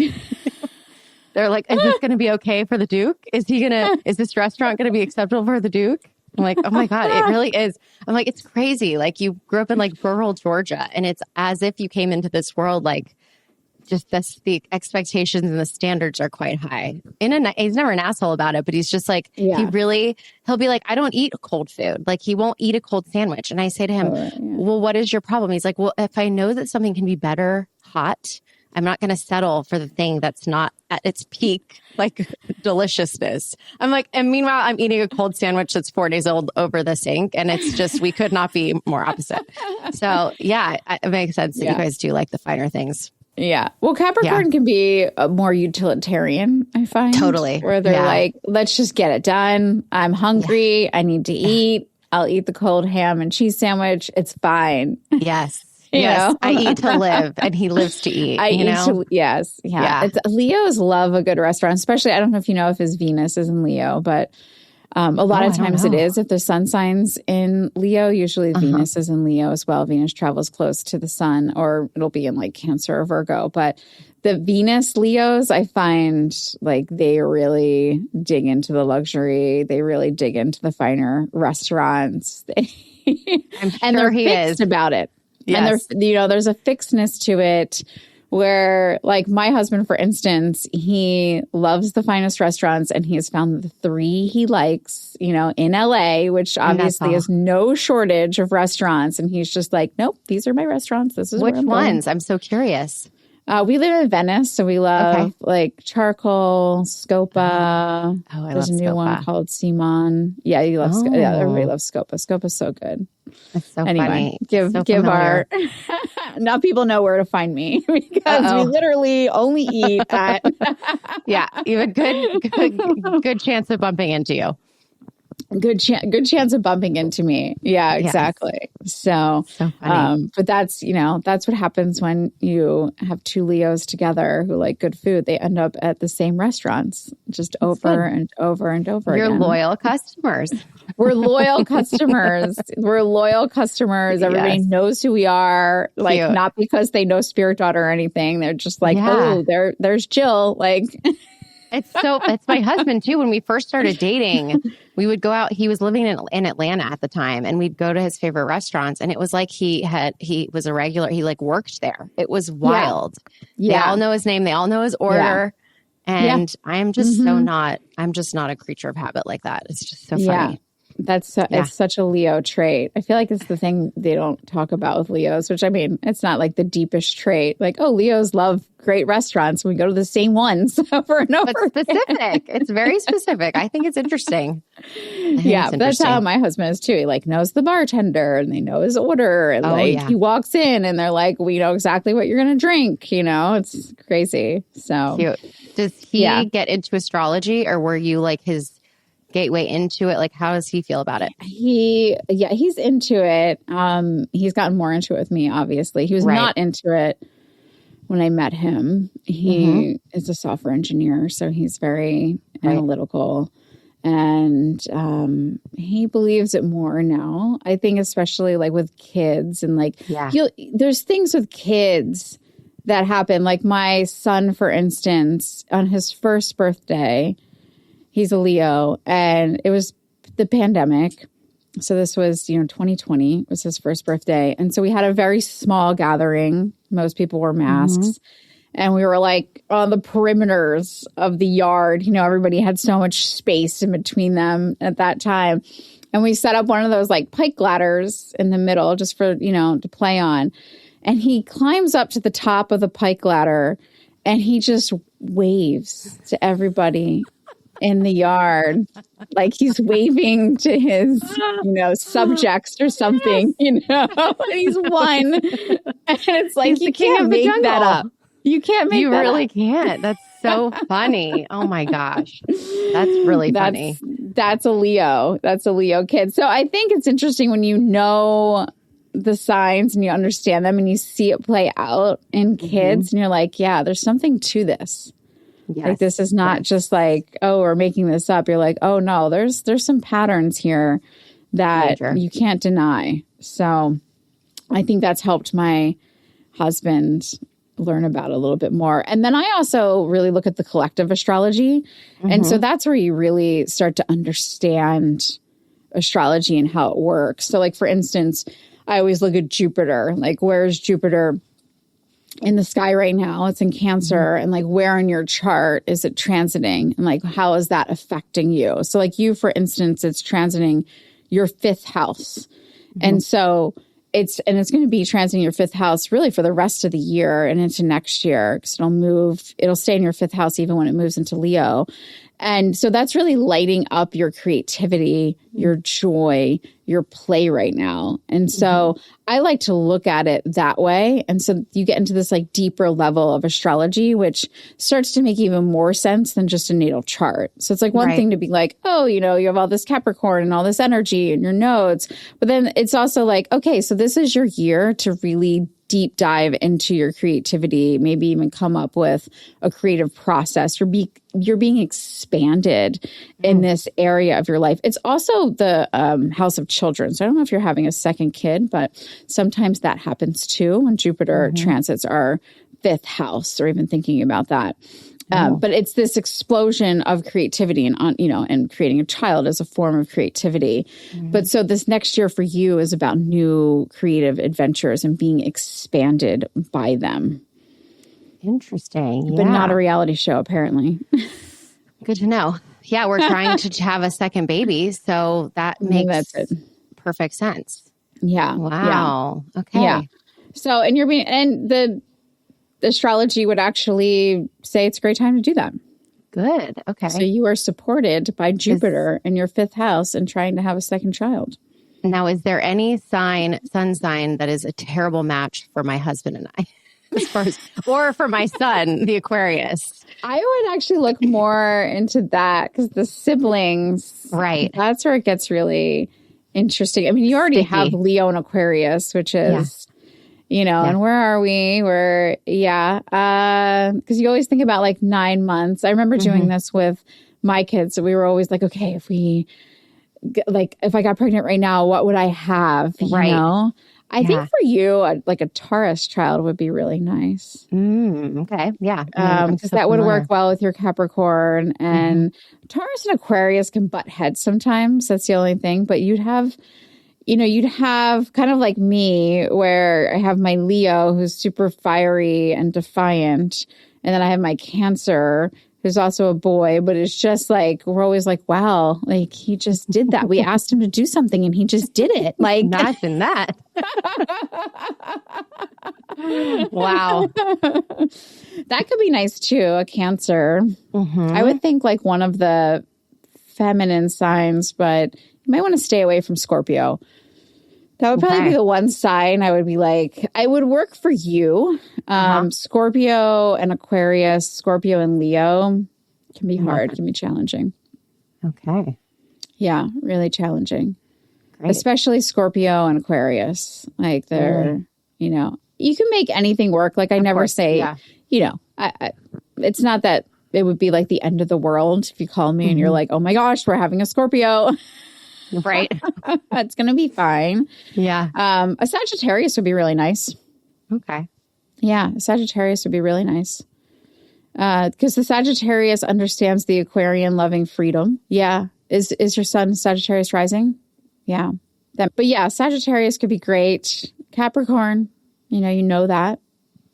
They're like, is this going to be okay for the Duke? Is this restaurant going to be acceptable for the Duke? I'm like, oh my God, it really is. I'm like, it's crazy. Like, you grew up in like rural Georgia, and it's as if you came into this world like, just the expectations and the standards are quite high. He's never an asshole about it, but he's just like, he'll be like, I don't eat cold food. Like, he won't eat a cold sandwich. And I say to him, well, what is your problem? He's like, well, if I know that something can be better hot, I'm not going to settle for the thing that's not at its peak, like, deliciousness. I'm like, and meanwhile, I'm eating a cold sandwich that's 4 days old over the sink. And it's just, we could not be more opposite. So yeah, it makes sense that you guys do like the finer things. Yeah. Well, Capricorn can be more utilitarian, I find. Totally. Where they're like, let's just get it done. I'm hungry. I need to eat. I'll eat the cold ham and cheese sandwich. It's fine. Yes. Yes. I eat to live, and he lives to eat. Yes. Yeah. Leos love a good restaurant, especially, I don't know if you know if his Venus is in Leo, but a lot of times it is. If the sun signs in Leo, usually Venus is in Leo as well. Venus travels close to the sun, or it'll be in like Cancer or Virgo. But the Venus Leos, I find like they really dig into the luxury. They really dig into the finer restaurants. I'm sure and they're he fixed is about it. Yes. And there's a fixedness to it. Where, like, my husband, for instance, he loves the finest restaurants, and he has found the 3 he likes, you know, in LA, which obviously is no shortage of restaurants. And he's just like, nope, these are my restaurants. This is which where I'm ones? going. I'm so curious. We live in Venice, so we love like Charcoal, Scopa. Oh, I There's a love new Scopa. one called Simon. Yeah, you love Scopa. Yeah, everybody loves Scopa. Scopa's so good. That's so anyway, funny. Give our now people know where to find me because we literally only eat at you have a good chance of bumping into you. Good chance of bumping into me. Yeah, exactly. Yes. So funny. But that's what happens when you have 2 Leos together who like good food. They end up at the same restaurants just over and over and over You're again. loyal customers. We're loyal customers. We're loyal customers. Everybody knows who we are. Like, not because they know Spirit Daughter or anything. They're just like, oh, there's Jill. Like, It's my husband too. When we first started dating, we would go out. He was living in Atlanta at the time, and we'd go to his favorite restaurants. And it was like he was a regular. He like worked there. It was wild. Yeah. They all know his name. They all know his order. Yeah. And I'm just I'm just not a creature of habit like that. It's just so funny. It's such a Leo trait. I feel like it's the thing they don't talk about with Leos, which I mean, it's not like the deepest trait. Like, oh, Leos love great restaurants. We go to the same ones over and over. But specific. It's very specific. I think it's interesting. That's how my husband is too. He like knows the bartender and they know his order. And he walks in and they're like, we know exactly what you're going to drink. You know, it's crazy. So cute. Does he get into astrology, or were you like his gateway into it? Like, how does he feel about it? He's into it. He's gotten more into it with me, obviously. He was not into it when I met him. He is a software engineer, so he's very analytical. And he believes it more now. I think especially like with kids and like there's things with kids that happen. Like my son, for instance, on his first birthday, he's a Leo, and it was the pandemic. So this was, 2020 was his first birthday. And so we had a very small gathering. Most people wore masks. And we were like on the perimeters of the yard. Everybody had so much space in between them at that time. And we set up one of those like pike ladders in the middle just for, to play on. And he climbs up to the top of the pike ladder and he just waves to everybody in the yard, like he's waving to his, subjects or something, and he's one. And it's like, you can't make that up. You can't make that up. You really can't. That's so funny. Oh my gosh. That's really funny. That's a Leo. That's a Leo kid. So I think it's interesting when you know the signs and you understand them and you see it play out in kids and you're like, yeah, there's something to this. Yes. Like this is not just like, oh, we're making this up. You're like, oh no, there's some patterns here that you can't deny. So I think that's helped my husband learn about it a little bit more. And then I also really look at the collective astrology. And so that's where you really start to understand astrology and how it works. So like, for instance, I always look at Jupiter, like where's Jupiter in the sky right now? It's in Cancer. And like, where in your chart is it transiting? And like, how is that affecting you? So like you, for instance, it's transiting your fifth house. And so it's going to be transiting your fifth house really for the rest of the year and into next year, because it'll stay in your fifth house even when it moves into Leo. And so that's really lighting up your creativity, your joy, your play right now. And so I like to look at it that way. And so you get into this like deeper level of astrology, which starts to make even more sense than just a natal chart. So it's like one thing to be like, oh, you have all this Capricorn and all this energy in your nodes. But then it's also like, okay, so this is your year to really deep dive into your creativity, maybe even come up with a creative process. You're being expanded in this area of your life. It's also the house of children. So I don't know if you're having a second kid, but sometimes that happens too when Jupiter transits our fifth house, or even thinking about that. But it's this explosion of creativity and creating a child as a form of creativity. But so this next year for you is about new creative adventures and being expanded by them. Interesting. But not a reality show, apparently. Good to know. Yeah, we're trying to have a second baby. So that makes perfect sense. Yeah. Wow. Yeah. Okay. Yeah. So, the astrology would actually say it's a great time to do that. Good. Okay. So you are supported by Jupiter in your fifth house and trying to have a second child. Now, is there any sun sign that is a terrible match for my husband and I? Or for my son, the Aquarius? I would actually look more into that because the siblings, that's where it gets really interesting. I mean, you already have Leo and Aquarius, which is... and where are we? Because you always think about like 9 months. I remember doing this with my kids. So we were always like, okay, if I got pregnant right now, what would I have? You know? I think for you, like a Taurus child would be really nice. Okay. Yeah. Because that would work well with your Capricorn. And Taurus and Aquarius can butt heads sometimes. That's the only thing. But you'd have kind of like me, where I have my Leo, who's super fiery and defiant. And then I have my Cancer, who's also a boy, but it's just like, we're always like, wow, like he just did that. We asked him to do something and he just did it. Like, imagine that. Wow. That could be nice too, a Cancer. I would think like one of the feminine signs, but you might want to stay away from Scorpio. That would probably be the one sign I would be like, I would work for you. Scorpio and Aquarius, Scorpio and Leo can be hard, can be challenging. Okay. Yeah, really challenging. Great. Especially Scorpio and Aquarius. Like they're, you can make anything work. Like I never say, it's not that it would be like the end of the world if you call me and you're like, oh my gosh, we're having a Scorpio. Right. It's going to be fine. Yeah. A Sagittarius would be really nice. Okay. Yeah. A Sagittarius would be really nice. Because the Sagittarius understands the Aquarian loving freedom. Yeah. Is your sun Sagittarius rising? Yeah. But yeah, Sagittarius could be great. Capricorn, you know that.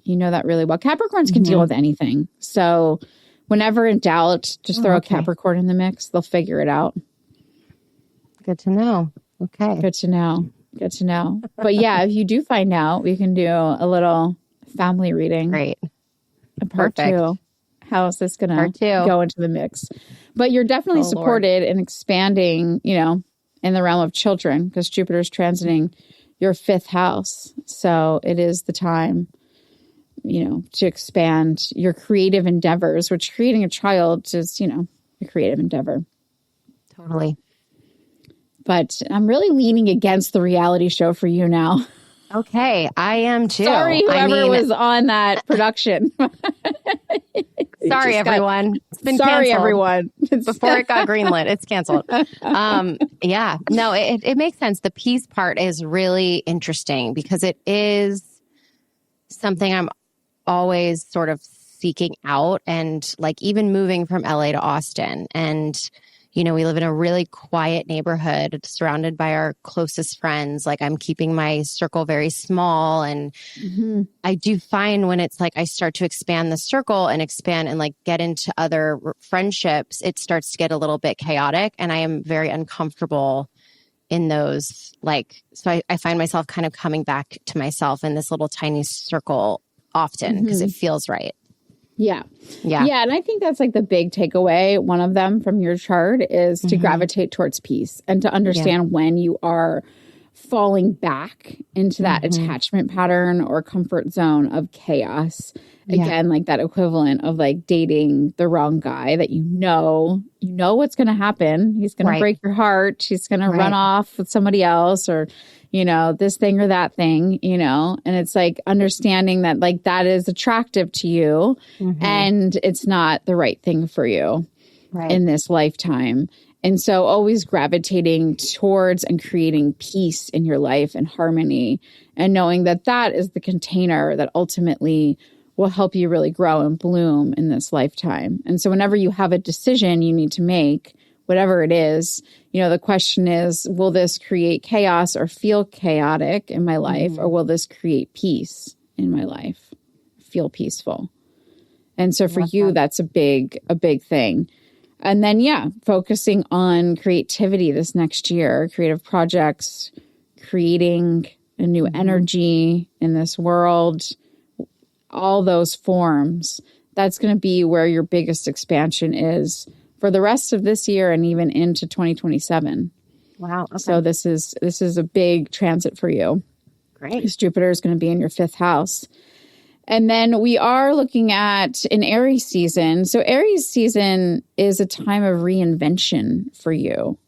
You know that really well. Capricorns can deal with anything. So whenever in doubt, just throw a Capricorn in the mix. They'll figure it out. Good to know. Okay. Good to know. But yeah, if you do find out, we can do a little family reading. Great. Part two. How is this going to go into the mix? But you're definitely supported in expanding, in the realm of children, because Jupiter's transiting your 5th house. So it is the time, to expand your creative endeavors, which creating a child is, a creative endeavor. Totally. But I'm really leaning against the reality show for you now. Okay, I am too. Sorry, whoever was on that production. Sorry, everyone. It's been sorry, canceled. Everyone. Before it got greenlit, it's canceled. Yeah, no, it makes sense. The peace part is really interesting because it is something I'm always sort of seeking out, and like even moving from LA to Austin, and we live in a really quiet neighborhood surrounded by our closest friends. Like I'm keeping my circle very small. And I do find when it's like I start to expand the circle and like get into other friendships, it starts to get a little bit chaotic. And I am very uncomfortable in those. So I find myself kind of coming back to myself in this little tiny circle often because it feels right. Yeah. And I think that's like the big takeaway. One of them from your chart is to gravitate towards peace and to understand when you are falling back into that attachment pattern or comfort zone of chaos. Again, like that equivalent of like dating the wrong guy that you know what's going to happen. He's going to break your heart. He's going to run off with somebody else or, this thing or that thing, and it's like understanding that like that is attractive to you and it's not the right thing for you in this lifetime. And so always gravitating towards and creating peace in your life and harmony and knowing that that is the container that ultimately will help you really grow and bloom in this lifetime. And so whenever you have a decision you need to make, whatever it is, the question is, will this create chaos or feel chaotic in my life, or will this create peace in my life, feel peaceful? And so for you, that's a big thing. And then, focusing on creativity this next year, creative projects, creating a new energy in this world, all those forms, that's going to be where your biggest expansion is for the rest of this year and even into 2027. Wow. Okay. So this is a big transit for you. Great. Because Jupiter is going to be in your 5th house. And then we are looking at an Aries season. So Aries season is a time of reinvention for you.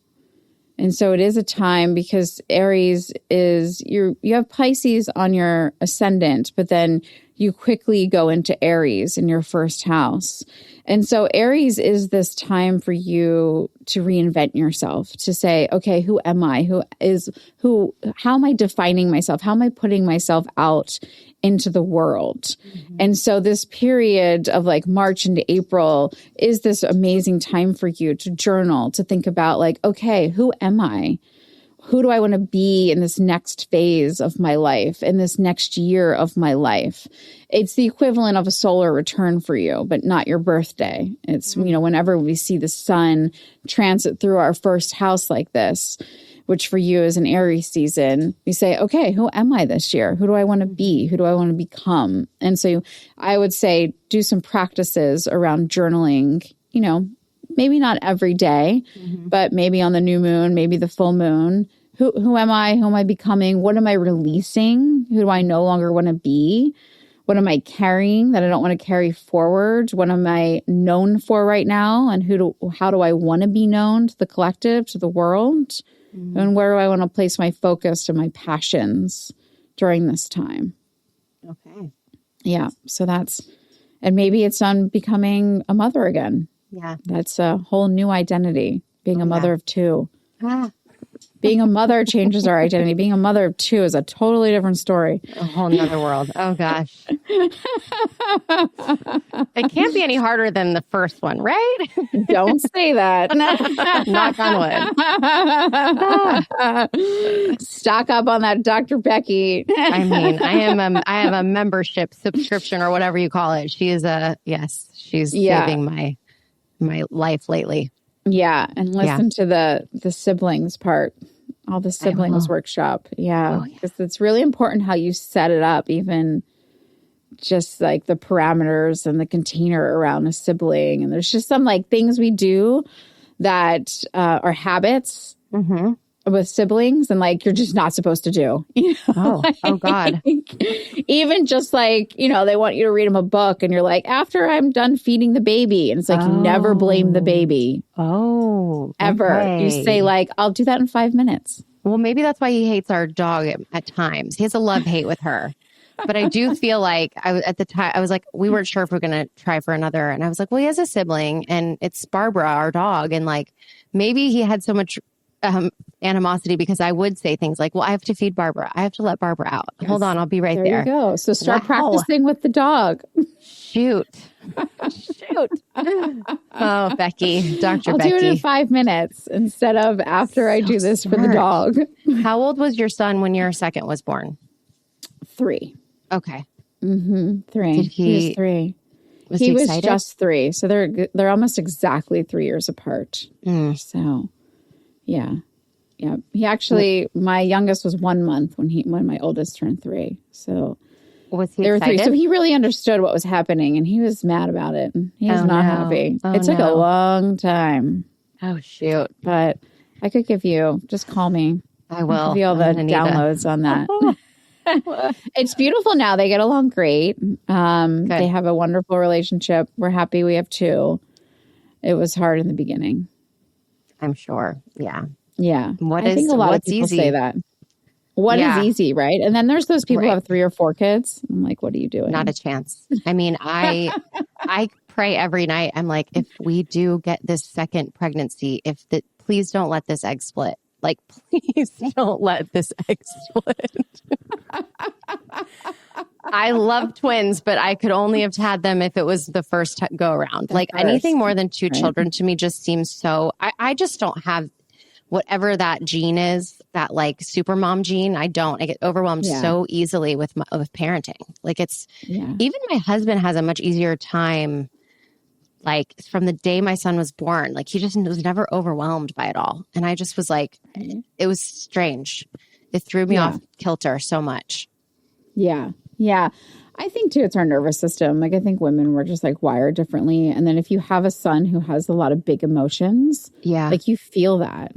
And so it is a time because Aries is you have Pisces on your ascendant, but then you quickly go into Aries in your first house. And so Aries is this time for you to reinvent yourself, to say, okay, who am I? How am I defining myself? How am I putting myself out into the world? And so this period of like March into April is this amazing time for you to journal, to think about like, okay, who am I? Who do I want to be in this next phase of my life, in this next year of my life? It's the equivalent of a solar return for you, but not your birthday. It's, whenever we see the sun transit through our first house like this, which for you is an Aries season, we say, okay, who am I this year? Who do I want to be? Who do I want to become? And so I would say do some practices around journaling, maybe not every day, but maybe on the new moon, maybe the full moon. Who am I? Who am I becoming? What am I releasing? Who do I no longer want to be? What am I carrying that I don't want to carry forward? What am I known for right now? And how do I want to be known to the collective, to the world? And where do I want to place my focus and my passions during this time? Okay. Yeah. So and maybe it's on becoming a mother again. Yeah. That's a whole new identity, being a mother of two. Ah. Being a mother changes our identity. Being a mother of two is a totally different story. A whole nother world. Oh, gosh. It can't be any harder than the first one, right? Don't say that. Knock on wood. Stock up on that Dr. Becky. I mean, I have a membership subscription or whatever you call it. She's saving my life lately. Yeah. And listen to the siblings part, all the siblings workshop. Yeah. Because it's really important how you set it up, even just like the parameters and the container around a sibling. And there's just some like things we do that are habits with siblings and like you're just not supposed to do. Oh God. Even just like, they want you to read them a book and you're like, after I'm done feeding the baby. And it's like, you never blame the baby. Oh. Ever. Okay. You say like, I'll do that in 5 minutes. Well, maybe that's why he hates our dog at times. He has a love-hate with her. But I do feel like at the time, I was like, we weren't sure if we're going to try for another. And I was like, well, he has a sibling and it's Barbara, our dog. And like, maybe he had so much animosity because I would say things like, well, I have to feed Barbara. I have to let Barbara out. Yes. Hold on. I'll be right there. There you go. So start practicing with the dog. Shoot. Oh, Becky, Dr. I'll Becky. do it in 5 minutes instead of after I do this smart. For the dog. How old was your son when your second was born? 3. Okay. 3. He was 3. He was excited? just 3. So they're almost exactly 3 years apart. So yeah. He actually, my youngest was 1 month when my oldest turned 3. So was he they were excited? 3. So he really understood what was happening and he was mad about it. He was not happy. It took a long time. Oh, shoot. But I could just call me. I will. I'll give you all the downloads on that. It's beautiful now. They get along great. They have a wonderful relationship. We're happy we have 2. It was hard in the beginning. I'm sure. Yeah. Yeah. I think a lot of people say that. What is easy, right? And then there's those people who have 3 or 4 kids. I'm like, what are you doing? Not a chance. I mean, I pray every night. I'm like, if we do get this second pregnancy, please don't let this egg split. Like, please don't let this egg split. I love twins, but I could only have had them if it was the first go around. Anything more than 2 children to me just seems so, I just don't have whatever that gene is, that like super mom gene. I get overwhelmed so easily with parenting. Like even my husband has a much easier time. Like from the day my son was born, like he just was never overwhelmed by it all. And I just was like, it was strange. It threw me off kilter so much. Yeah. Yeah. I think too, it's our nervous system. Like I think women were just like wired differently. And then if you have a son who has a lot of big emotions, like you feel that.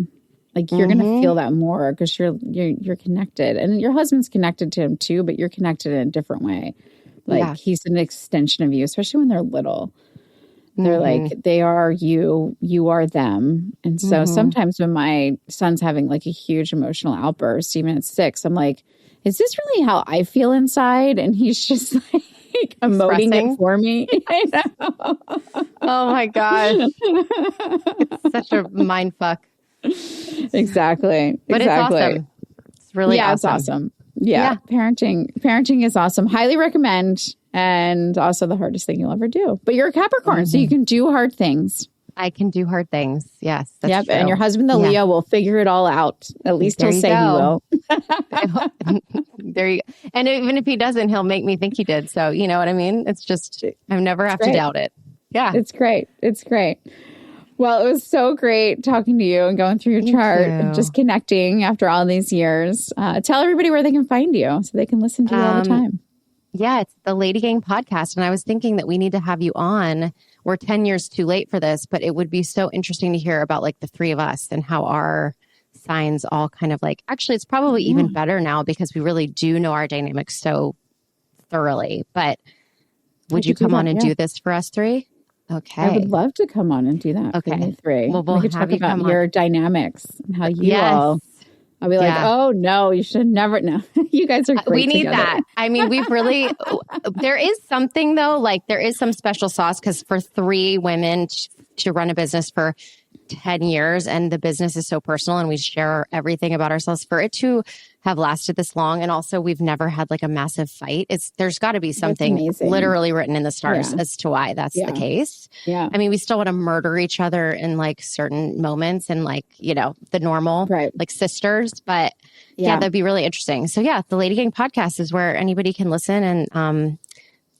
Like you're going to feel that more because you're connected. And your husband's connected to him too, but you're connected in a different way. Like he's an extension of you, especially when they're little. They're like, they are you are them. And so sometimes when my son's having like a huge emotional outburst, even at 6, I'm like, is this really how I feel inside? And he's just like, like emoting Expressing. it for me. I know. Oh my gosh. It's such a mind fuck. Exactly. But it's awesome. It's really awesome. It's awesome. Yeah. Parenting is awesome. Highly recommend. And also the hardest thing you'll ever do. But you're a Capricorn, so you can do hard things. I can do hard things. Yes. That's true. And your husband, the Leo, will figure it all out. At least he'll say he will. There you go. And even if he doesn't, he'll make me think he did. So you know what I mean? It's just, I never have to doubt it. Yeah. It's great. It's great. Well, it was so great talking to you and going through your chart and just connecting after all these years. Tell everybody where they can find you so they can listen to you all the time. Yeah, it's the Lady Gang podcast. And I was thinking that we need to have you on. We're 10 years too late for this, but it would be so interesting to hear about like the three of us and how our signs all kind of like, actually, it's probably even better now because we really do know our dynamics so thoroughly. But would you come on and do this for us three? Okay. I would love to come on and do that. Okay. For you three. Well, we'll we could have talk you about come your on. dynamics and how you all. I'll be like, oh no, you should never know. You guys are great We need together. that. I mean, we've really, there is something though, like there is some special sauce because for three women to run a business for 10 years and the business is so personal and we share everything about ourselves for it to have lasted this long. And also we've never had like a massive fight. There's got to be something literally written in the stars as to why that's the case. Yeah. I mean, we still want to murder each other in like certain moments and like, you know, the normal like sisters, but yeah, that'd be really interesting. So yeah, the Lady Gang podcast is where anybody can listen. And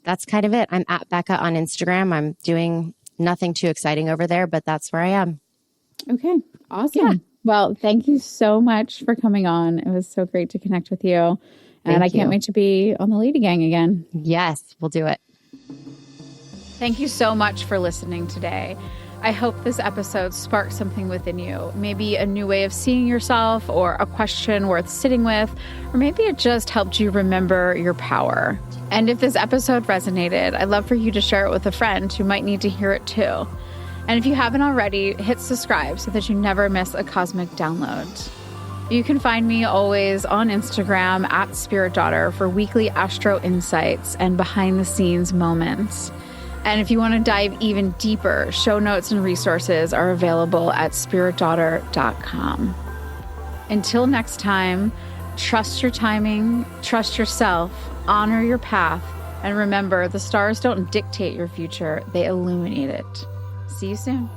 that's kind of it. I'm at Becca on Instagram. I'm doing nothing too exciting over there, but that's where I am. Okay. Awesome. Yeah. Well, thank you so much for coming on. It was so great to connect with you. And I can't wait to be on the Lady Gang again. Yes, we'll do it. Thank you so much for listening today. I hope this episode sparked something within you. Maybe a new way of seeing yourself or a question worth sitting with, or maybe it just helped you remember your power. And if this episode resonated, I'd love for you to share it with a friend who might need to hear it too. And if you haven't already, hit subscribe so that you never miss a cosmic download. You can find me always on Instagram at Spirit Daughter for weekly astro insights and behind the scenes moments. And if you want to dive even deeper, show notes and resources are available at spiritdaughter.com. Until next time, trust your timing, trust yourself, honor your path, and remember, the stars don't dictate your future, they illuminate it. See you soon.